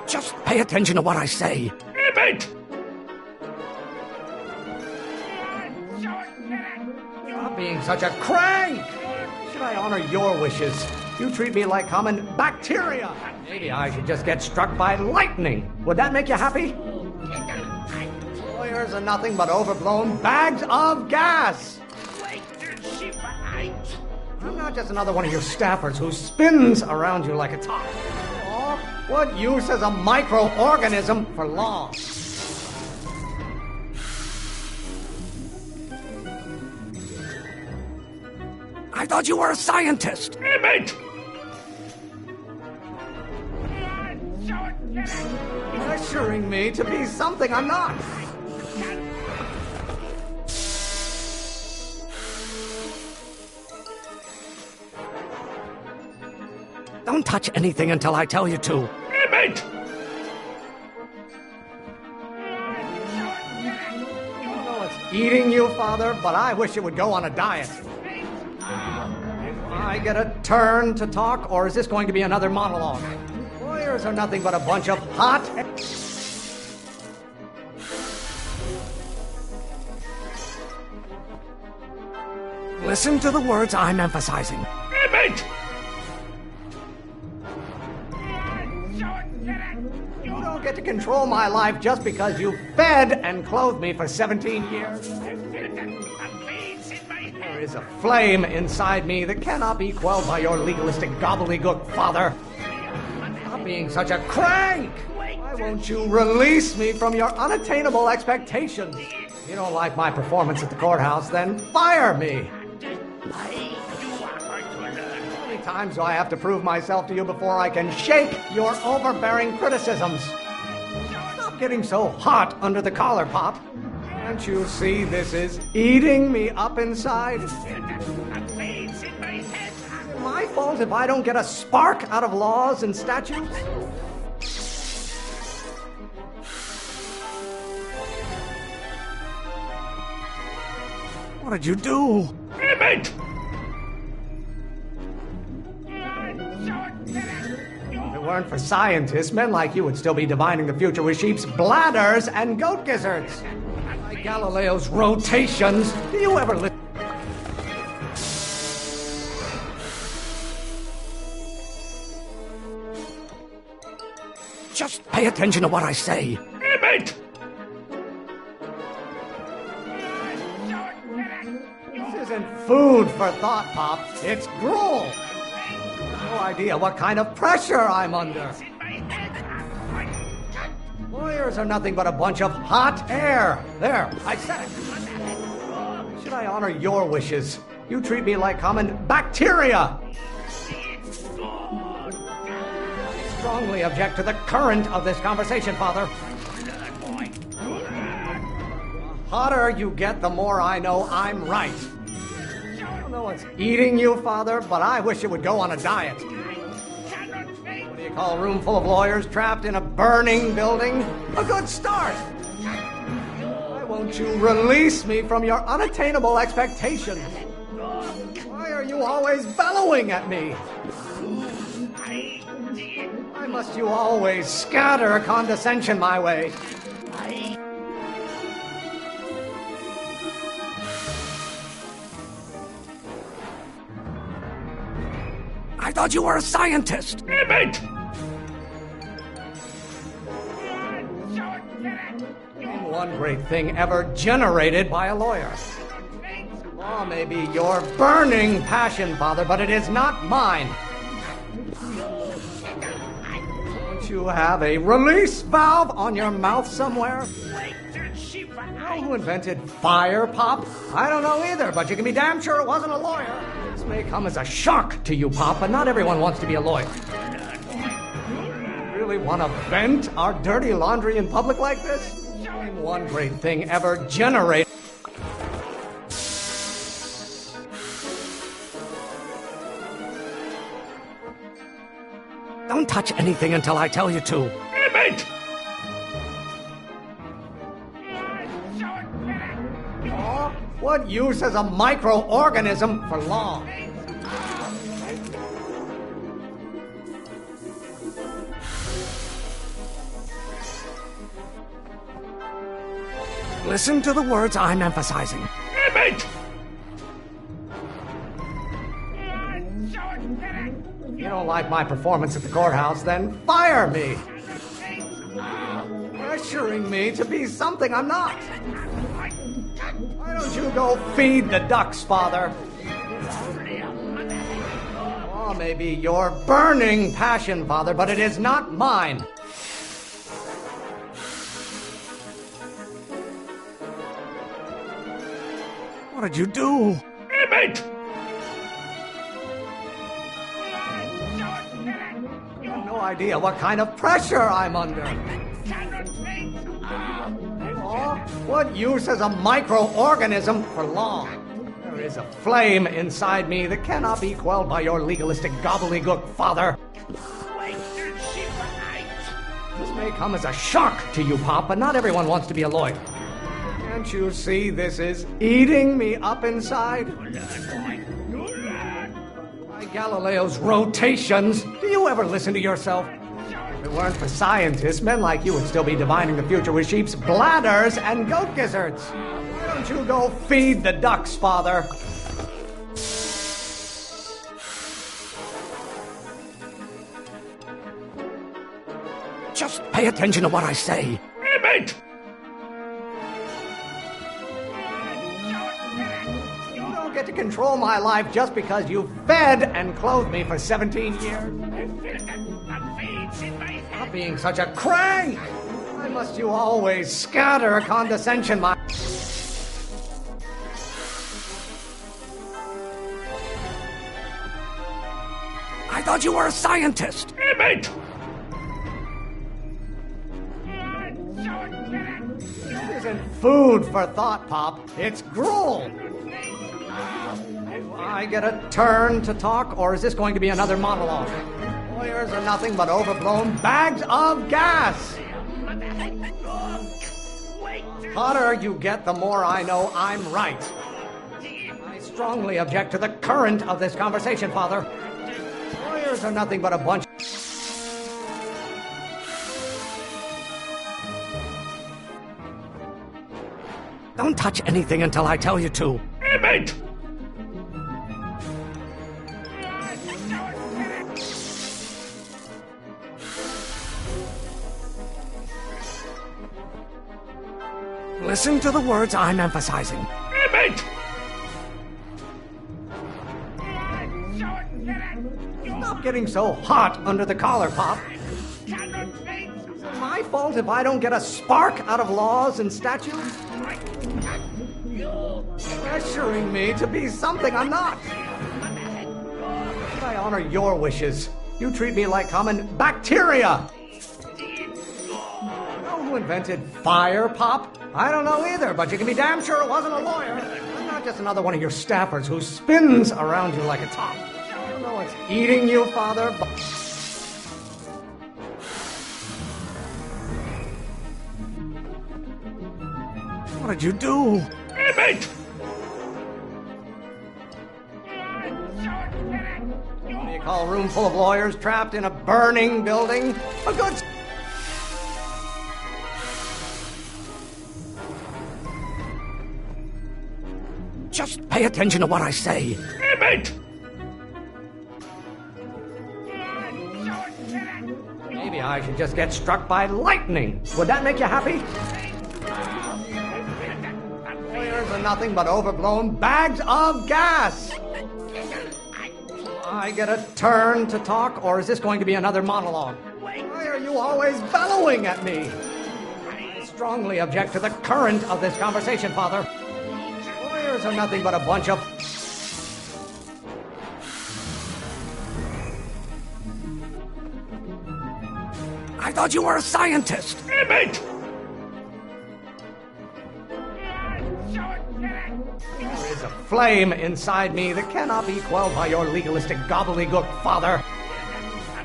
D: Just pay attention to what I say.
B: Damn it!
D: Stop being such a crank! Should I honor your wishes? You treat me like common bacteria. Maybe I should just get struck by lightning. Would that make you happy? Lawyers are nothing but overblown bags of gas. I'm not just another one of your staffers who spins around you like a top. Oh, what use is a microorganism for law? I thought you were a scientist.
B: Damn it!
D: Pressuring me to be something I'm not. Don't touch anything until I tell you to.
B: Damn it!
D: I know it's eating you, Father, but I wish it would go on a diet. I get a turn to talk, or is this going to be another monologue? Lawyers are nothing but a bunch of hot... Listen to the words I'm emphasizing.
B: Damn it!
D: You don't get to control my life just because you fed and clothed me for 17 years. There is a flame inside me that cannot be quelled by your legalistic gobbledygook, Father. Stop being such a crank! Why won't you release me from your unattainable expectations? If you don't like my performance at the courthouse, then fire me. How many times do I have to prove myself to you before I can shake your overbearing criticisms? Stop getting so hot under the collar, Pop. Can't you see this is eating me up inside? Is it my fault if I don't get a spark out of laws and statutes? What did you do?
B: Damn it!
D: If it weren't for scientists, men like you would still be divining the future with sheep's bladders and goat gizzards. Like Galileo's rotations, do you ever listen? Just pay attention to what I say.
B: Damn it!
D: This isn't food for thought, Pop. It's gruel. No idea what kind of pressure I'm under. Lawyers are nothing but a bunch of hot air. There, I said it. Should I honor your wishes? You treat me like common bacteria. I strongly object to the current of this conversation, Father. The hotter you get, the more I know I'm right. I don't know it's eating you, Father, but I wish it would go on a diet. What do you call a room full of lawyers trapped in a burning building? A good start. Why won't you release me from your unattainable expectations? Why are you always bellowing at me? Why must you always scatter condescension my way? I thought you were a scientist.
B: Damn it!
D: Name one great thing ever generated by a lawyer. Law may be your burning passion, Father, but it is not mine. Don't you have a release valve on your mouth somewhere? You know who invented fire, Pop? I don't know either, but you can be damn sure it wasn't a lawyer. This may come as a shock to you, Pop, but not everyone wants to be a lawyer. Really want to vent our dirty laundry in public like this? Name one great thing ever generated. Don't touch anything until I tell you to.
B: Damn it!
D: Oh, what use is a microorganism for law? Listen to the words I'm emphasizing.
B: Emmett!
D: If you don't like my performance at the courthouse, then fire me. Pressuring me to be something I'm not. Why don't you go feed the ducks, Father? Oh, maybe your burning passion, Father, but it is not mine. What did you do?
B: Emmett!
D: You have no idea what kind of pressure I'm under. Oh, what use is a microorganism for long? There is a flame inside me that cannot be quelled by your legalistic gobbledygook, Father. This may come as a shock to you, Pop, but not everyone wants to be a lawyer. Can't you see this is eating me up inside? By Galileo's rotations, do you ever listen to yourself? If it weren't for scientists, men like you would still be divining the future with sheep's bladders and goat gizzards. Why don't you go feed the ducks, Father? Just pay attention to what I say.
B: Emmett!
D: You don't get to control my life just because you fed and clothed me for 17 years. Stop being such a crank! Why must you always scatter condescension, my... I thought you were a scientist!
B: Emmett!
D: This isn't food for thought, Pop. It's gruel! Do I get a turn to talk, or is this going to be another monologue? Lawyers are nothing but overblown bags of gas! The hotter you get, the more I know I'm right. I strongly object to the current of this conversation, Father. Lawyers are nothing but a bunch... Don't touch anything until I tell you to.
B: Emmett!
D: Listen to the words I'm emphasizing.
B: Emmett!
D: Stop getting so hot under the collar, Pop. Is it my fault if I don't get a spark out of laws and statutes? Pressuring me to be something I'm not. Should I honor your wishes? You treat me like common bacteria. You know who invented fire, Pop? I don't know either, but you can be damn sure it wasn't a lawyer. I'm not just another one of your staffers who spins around you like a top. I don't know what's eating you, Father, but... What did you do?
B: Emmett!
D: What do you call a room full of lawyers trapped in a burning building? A good... Just pay attention to what I say.
B: Emmett!
D: Maybe I should just get struck by lightning. Would that make you happy? Lawyers are nothing but overblown bags of gas. I get a turn to talk, or is this going to be another monologue? Why are you always bellowing at me? I strongly object to the current of this conversation, Father. Lawyers are nothing but a bunch of... I thought you were a scientist!
B: Emmett!
D: There is a flame inside me that cannot be quelled by your legalistic gobbledygook, Father.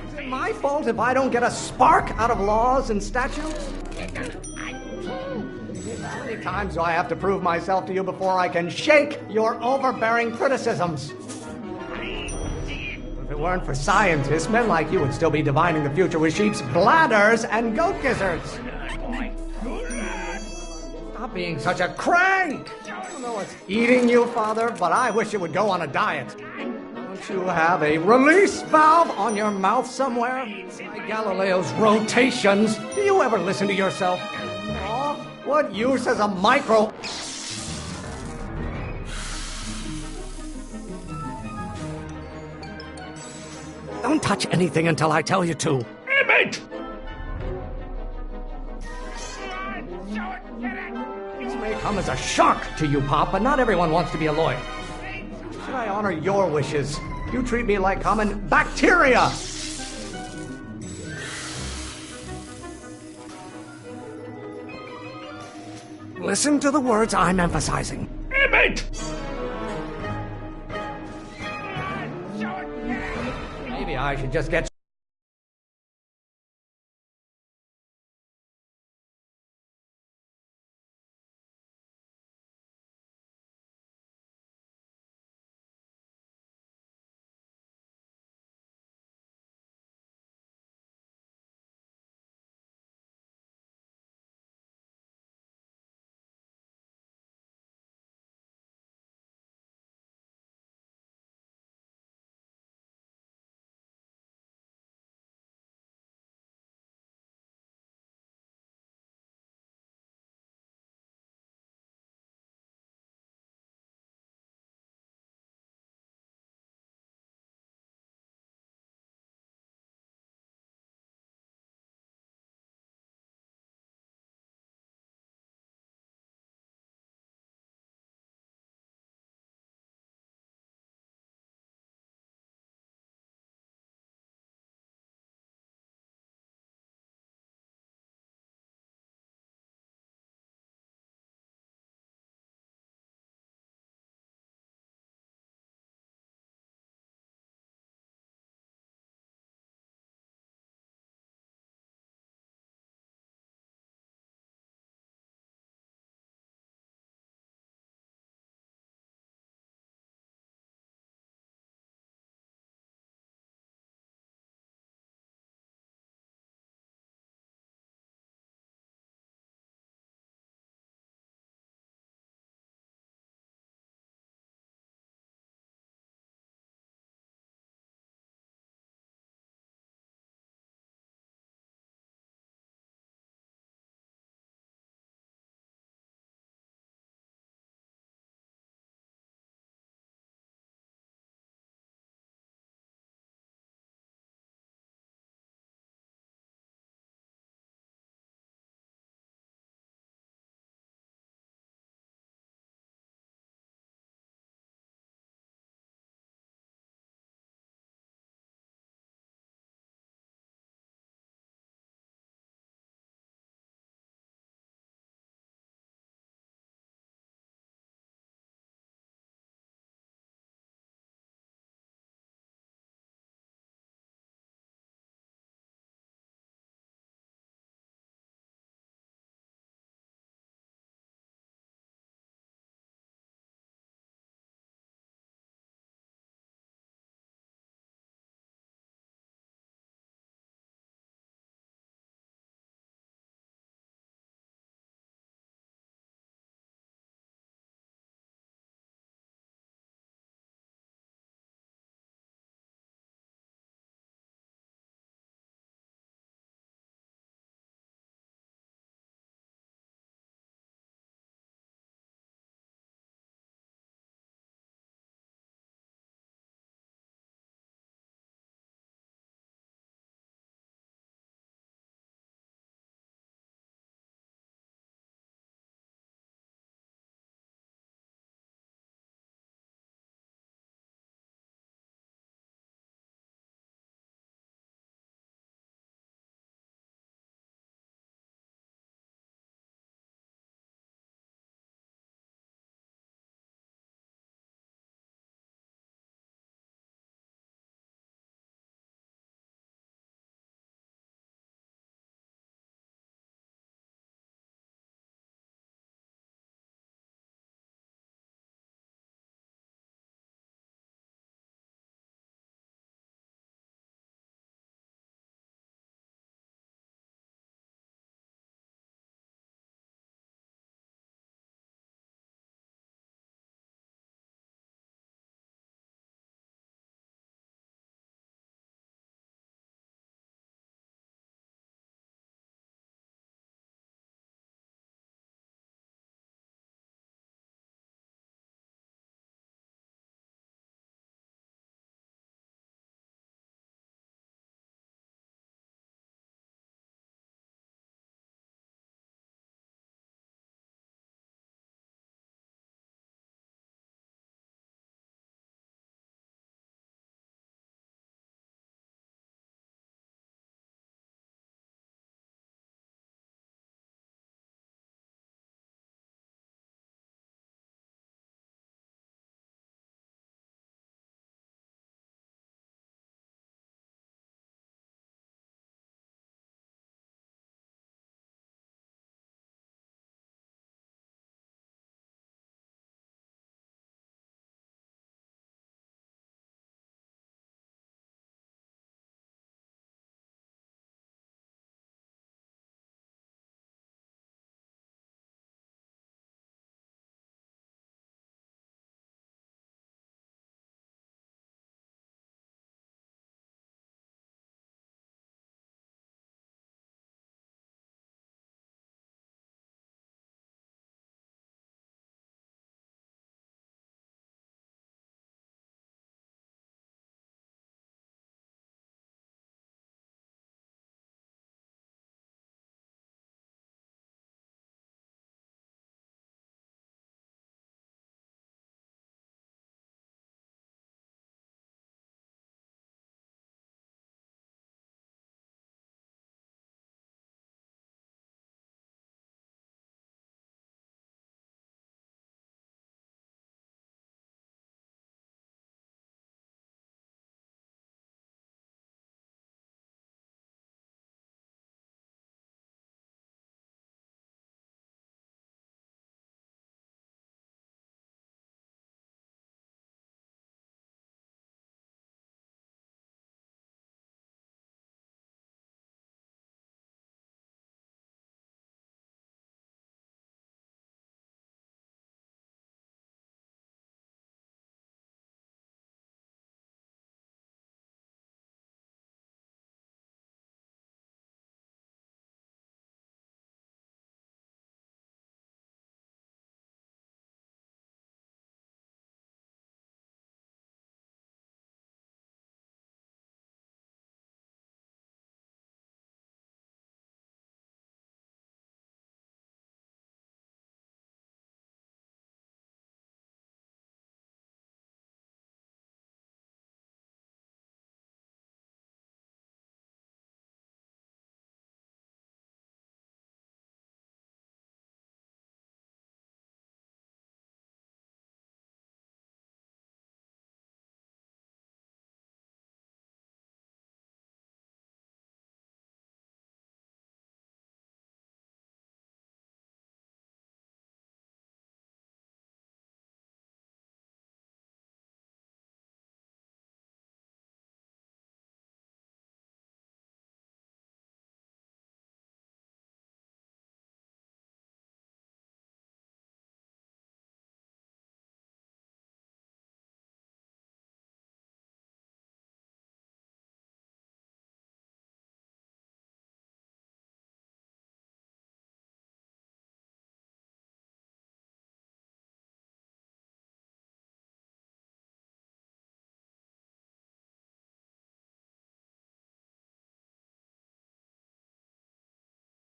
D: Is it my fault if I don't get a spark out of laws and statutes? How many times do I have to prove myself to you before I can shake your overbearing criticisms? If it weren't for scientists, men like you would still be divining the future with sheep's bladders and goat gizzards. Stop being such a crank! I don't know what's eating you, Father, but I wish you would go on a diet. Don't you have a release valve on your mouth somewhere? Like Galileo's rotations. Do you ever listen to yourself? Oh, what use is a micro... Don't touch anything until I tell you to.
B: Emmett!
D: This may come as a shock to you, Pop, but not everyone wants to be a lawyer. Should I honor your wishes? You treat me like common bacteria! Listen to the words I'm emphasizing.
B: Emmett!
D: Maybe I should just get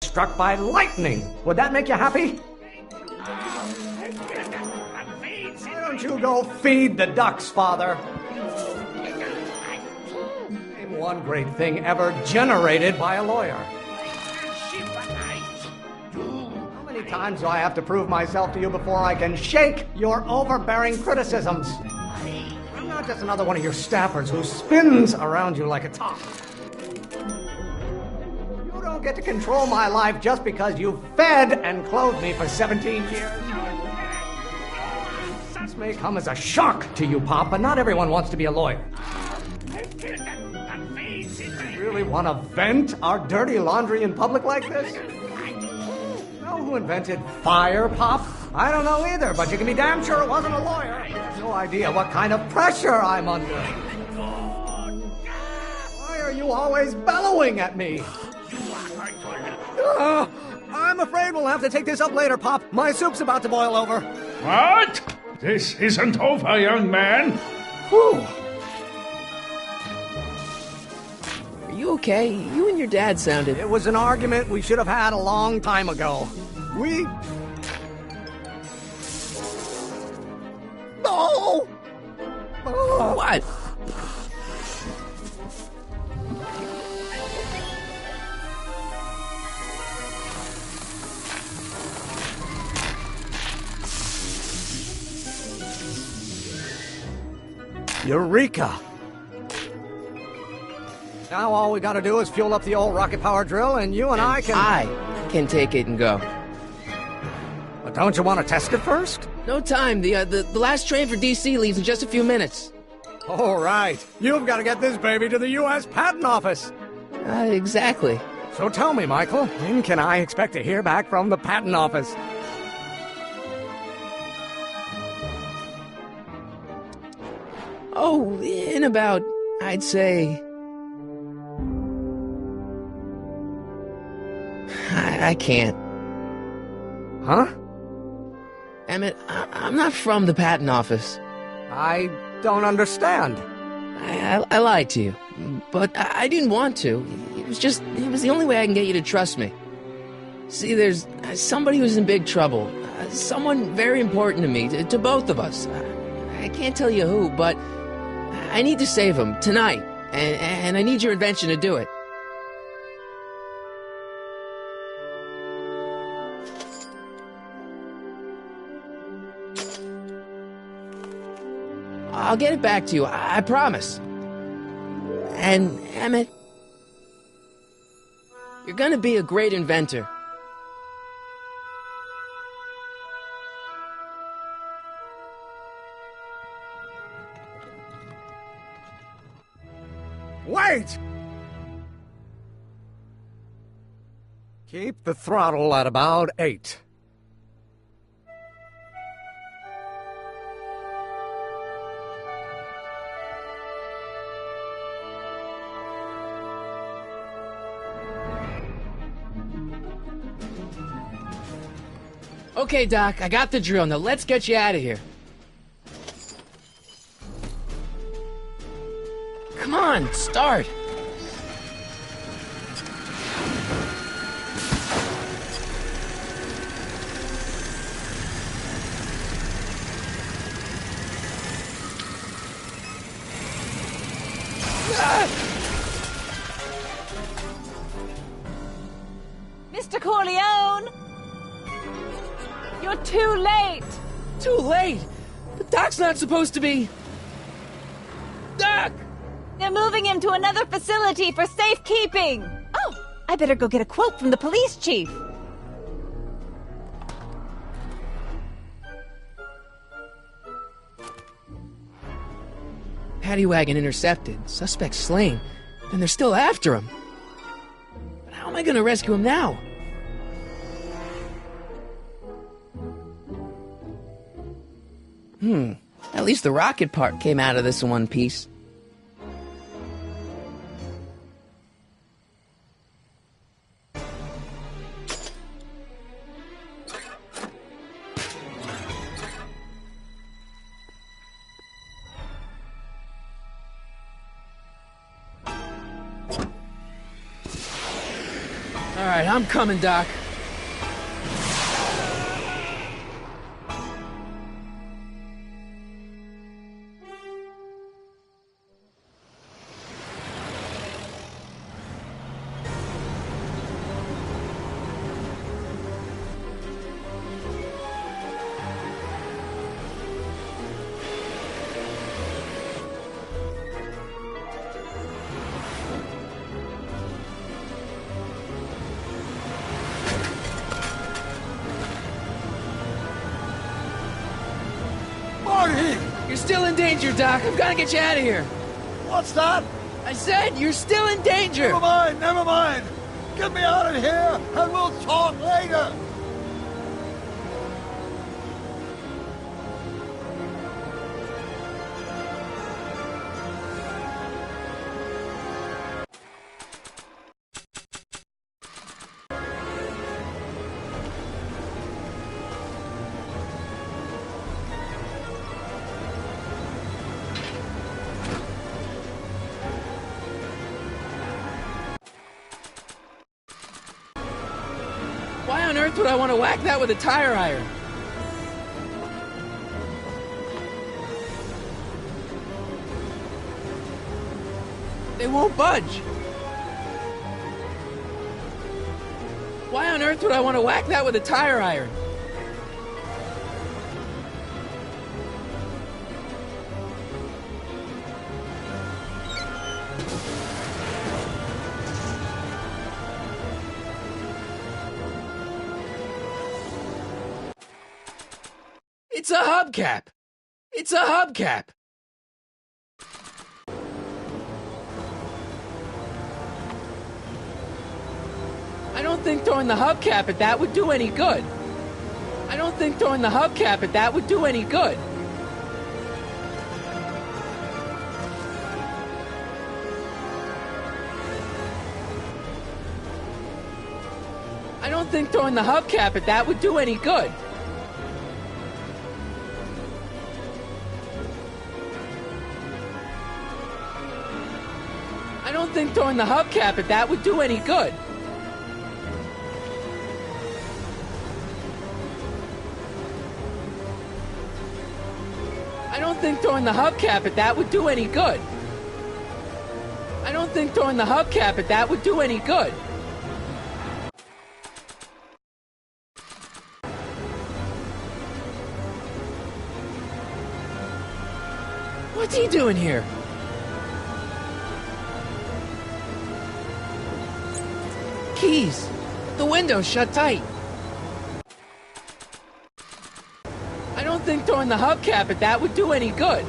D: struck by lightning. Would that make you happy? Why don't you go feed the ducks, Father? Name one great thing ever generated by a lawyer. How many times do I have to prove myself to you before I can shake your overbearing criticisms? I'm not just another one of your staffers who spins around you like a top. You don't get to control my life just because you've fed and clothed me for 17 years. This may come as a shock to you, Pop, but not everyone wants to be a lawyer. You really want to vent our dirty laundry in public like this? Know who invented fire, Pop? I don't know either, but you can be damn sure it wasn't a lawyer. I have no idea what kind of pressure I'm under. Why are you always bellowing at me? I'm afraid we'll have to take this up later, Pop. My soup's about to boil over.
B: What? This isn't over, young man.
D: Whew.
A: Are you okay? You and your dad sounded...
D: It was an argument we should have had a long time ago. We... No! Oh.
A: What?
D: Eureka! Now all we gotta do is fuel up the old rocket power drill and you and I can
A: take it and go.
D: But don't you want to test it first?
A: No time. The last train for DC leaves in just a few minutes.
D: All right. You've got to get this baby to the U.S. Patent Office.
A: Exactly.
D: So tell me, Michael, when can I expect to hear back from the Patent Office?
A: Oh, in about, I'd say... I can't.
D: Huh?
A: Emmett, I'm not from the patent office.
D: I don't understand.
A: I lied to you, but I didn't want to. It was the only way I can get you to trust me. See, there's somebody who's in big trouble. Someone very important to me, to both of us. I can't tell you who, but I need to save him tonight, and I need your invention to do it. I'll get it back to you, I promise. And, Emmett, you're gonna be a great inventor.
D: Wait! Keep the throttle at about 8.
A: Okay, Doc, I got the drill. Now let's get you out of here. Come on, start.
G: Mr. Corleone! You're too late!
A: Too late? The Doc's not supposed to be... Doc!
G: They're moving him to another facility for safekeeping! Oh, I better go get a quote from the police chief.
A: Paddy wagon intercepted. Suspect slain. And they're still after him. But how am I gonna rescue him now? At least the rocket part came out of this in one piece. All right, I'm coming, Doc.
E: Morty!
A: You're still in danger, Doc. I've got to get you out of here.
E: What's that?
A: I said you're still in danger.
E: Never mind, never mind. Get me out of here, and we'll talk later.
A: Why on earth would I want to whack that with a tire iron? They won't budge. Why on earth would I want to whack that with a tire iron? It's a hubcap! It's a hubcap! I don't think throwing the hubcap at that would do any good. I don't think throwing the hubcap at that would do any good. I don't think throwing the hubcap at that would do any good. I don't think throwing the hubcap at that would do any good. I don't think throwing the hubcap at that would do any good. I don't think throwing the hubcap at that would do any good. What's he doing here? Keys. The window's shut tight. I don't think throwing the hubcap at that would do any good.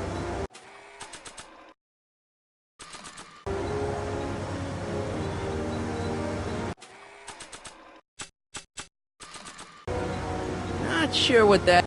A: Not sure what that...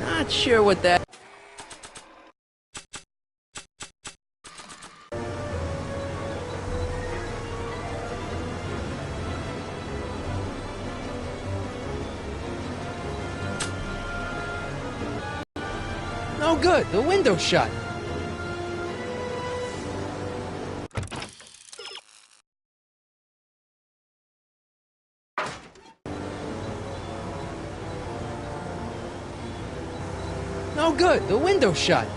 A: Not sure what that... No good, the window's shut. No good, the window's shut.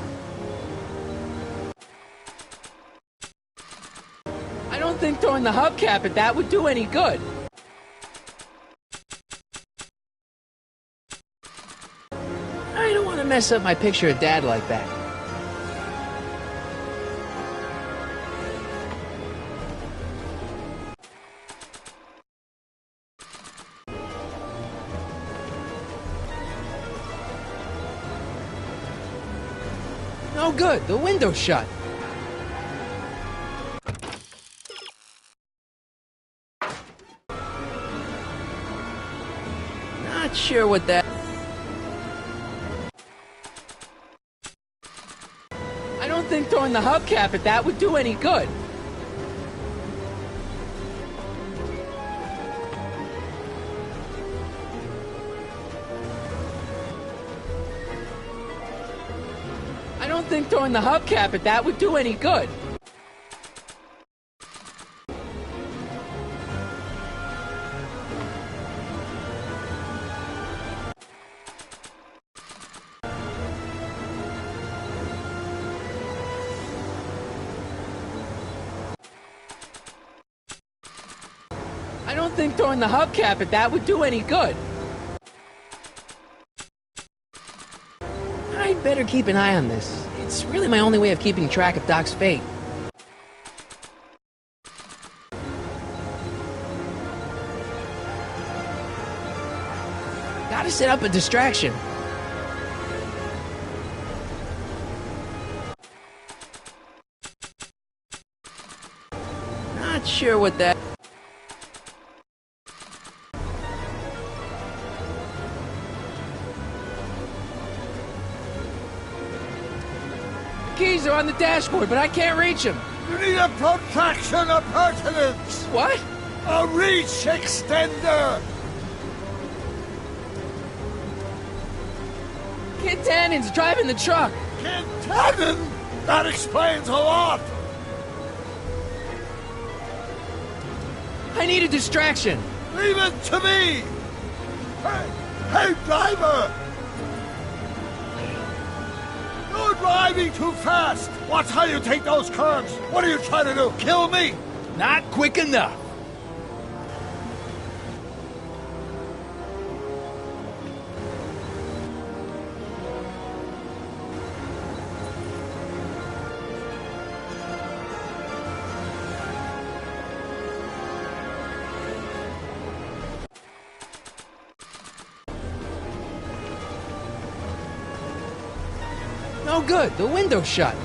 A: throwing the hubcap at that would do any good. I don't want to mess up my picture of Dad like that. No good, the window's shut. Not sure what that... I don't think throwing the hubcap at that would do any good. I don't think throwing the hubcap at that would do any good. I don't think throwing the hubcap at that would do any good. I'd better keep an eye on this. It's really my only way of keeping track of Doc's fate. Gotta set up a distraction. Not sure what that... Keys are on the dashboard, but I can't reach them.
E: You need a protraction appurtenance!
A: What?
E: A reach extender!
A: Kid Tannen's driving the truck.
E: Kid Tannen? That explains a lot!
A: I need a distraction.
E: Leave it to me! Hey, driver! You're driving too fast! Watch how you take those curves! What are you trying to do, kill me?
C: Not quick enough.
A: No good, the window's shut.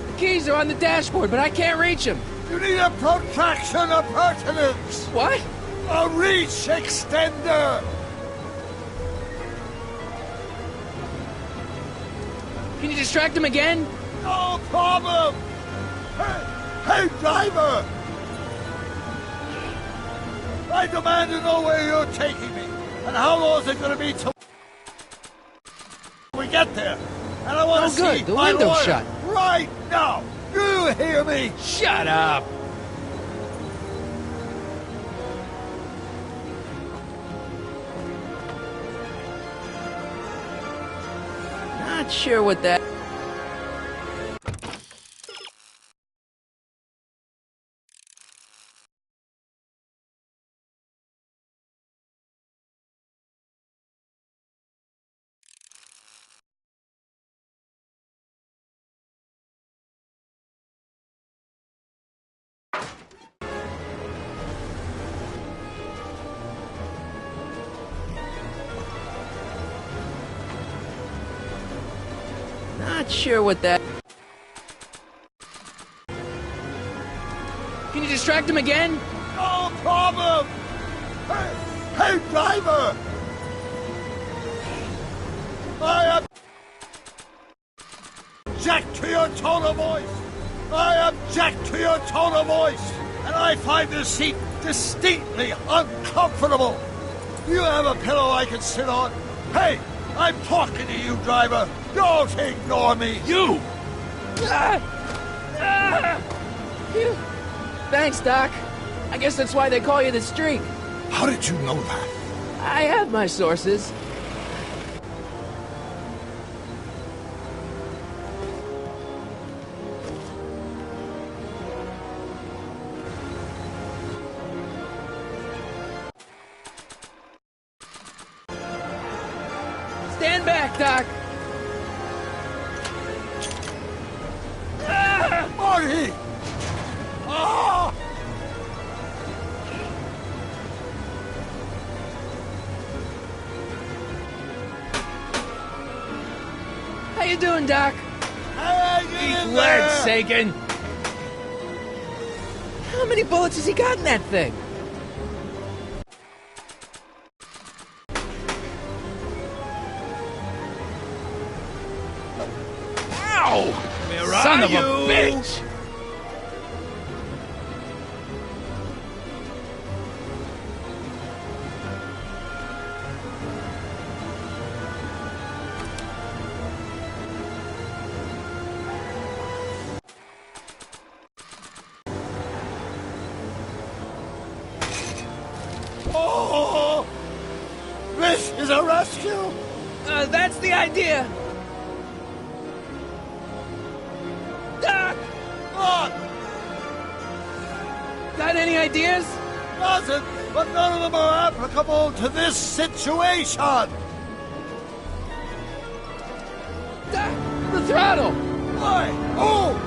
A: The keys are on the dashboard, but I can't reach them.
E: You need a protraction appurtenance!
A: What?
E: A reach extender!
A: Can you distract him again?
E: No problem! Hey, driver! I demand to know where you're taking me, and how long is it going to be till we get there? And I want to
A: No
E: see
A: good, the
E: my
A: window's
E: lawyer
A: shut.
E: right now! Do you hear me?
C: Shut up.
A: Not sure what that... Not sure what that... Can you distract him again?
E: No problem! Hey, driver! I object to your tone of voice! I object to your tone of voice! And I find this seat distinctly uncomfortable! Do you have a pillow I can sit on? Hey, I'm talking to you, driver! Don't ignore me!
C: You!
A: You Thanks, Doc. I guess that's why they call you the Streak.
E: How did you know that?
A: I have my sources. Stand back, Doc.
E: Morty! Oh!
A: How you doing, Doc?
C: Eat lead, Sagan!
A: How many bullets has he got in that thing?
C: Ow! Son of a bitch!
E: Oh! This is a rescue!
A: That's the idea. Doc!
E: What?
A: Got any ideas?
E: Doesn't, but none of them are applicable to this situation!
A: Doc! The throttle!
E: Why? Oh!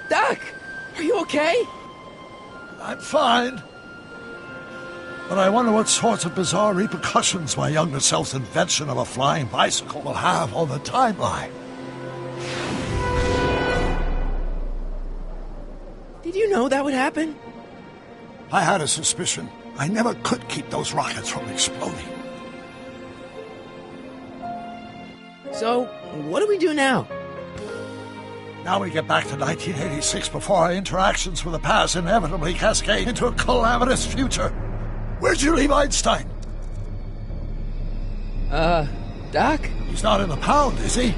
A: Doc! Are you okay?
E: I'm fine. But I wonder what sorts of bizarre repercussions my younger self's invention of a flying bicycle will have on the timeline.
A: Did you know that would happen?
E: I had a suspicion. I never could keep those rockets from exploding.
A: So, what do we do now?
E: Now we get back to 1986 before our interactions with the past inevitably cascade into a calamitous future. Where'd you leave Einstein?
A: Doc?
E: He's not in the pound, is he?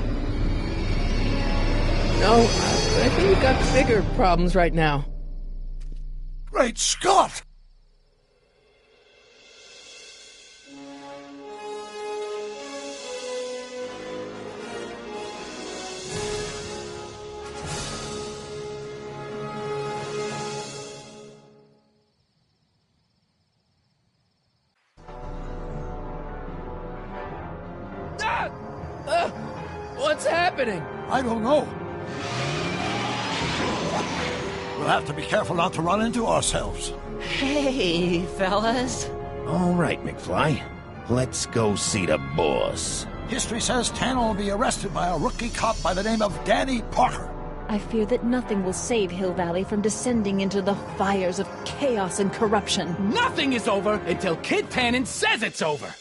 A: No, I think we've got bigger problems right now.
E: Great Scott!
A: What's happening?
E: I don't know. We'll have to be careful not to run into ourselves.
I: Hey, fellas.
H: All right, McFly. Let's go see the boss.
E: History says Tanner will be arrested by a rookie cop by the name of Danny Parker.
G: I fear that nothing will save Hill Valley from descending into the fires of chaos and corruption.
C: Nothing is over until Kid Tannen says it's over!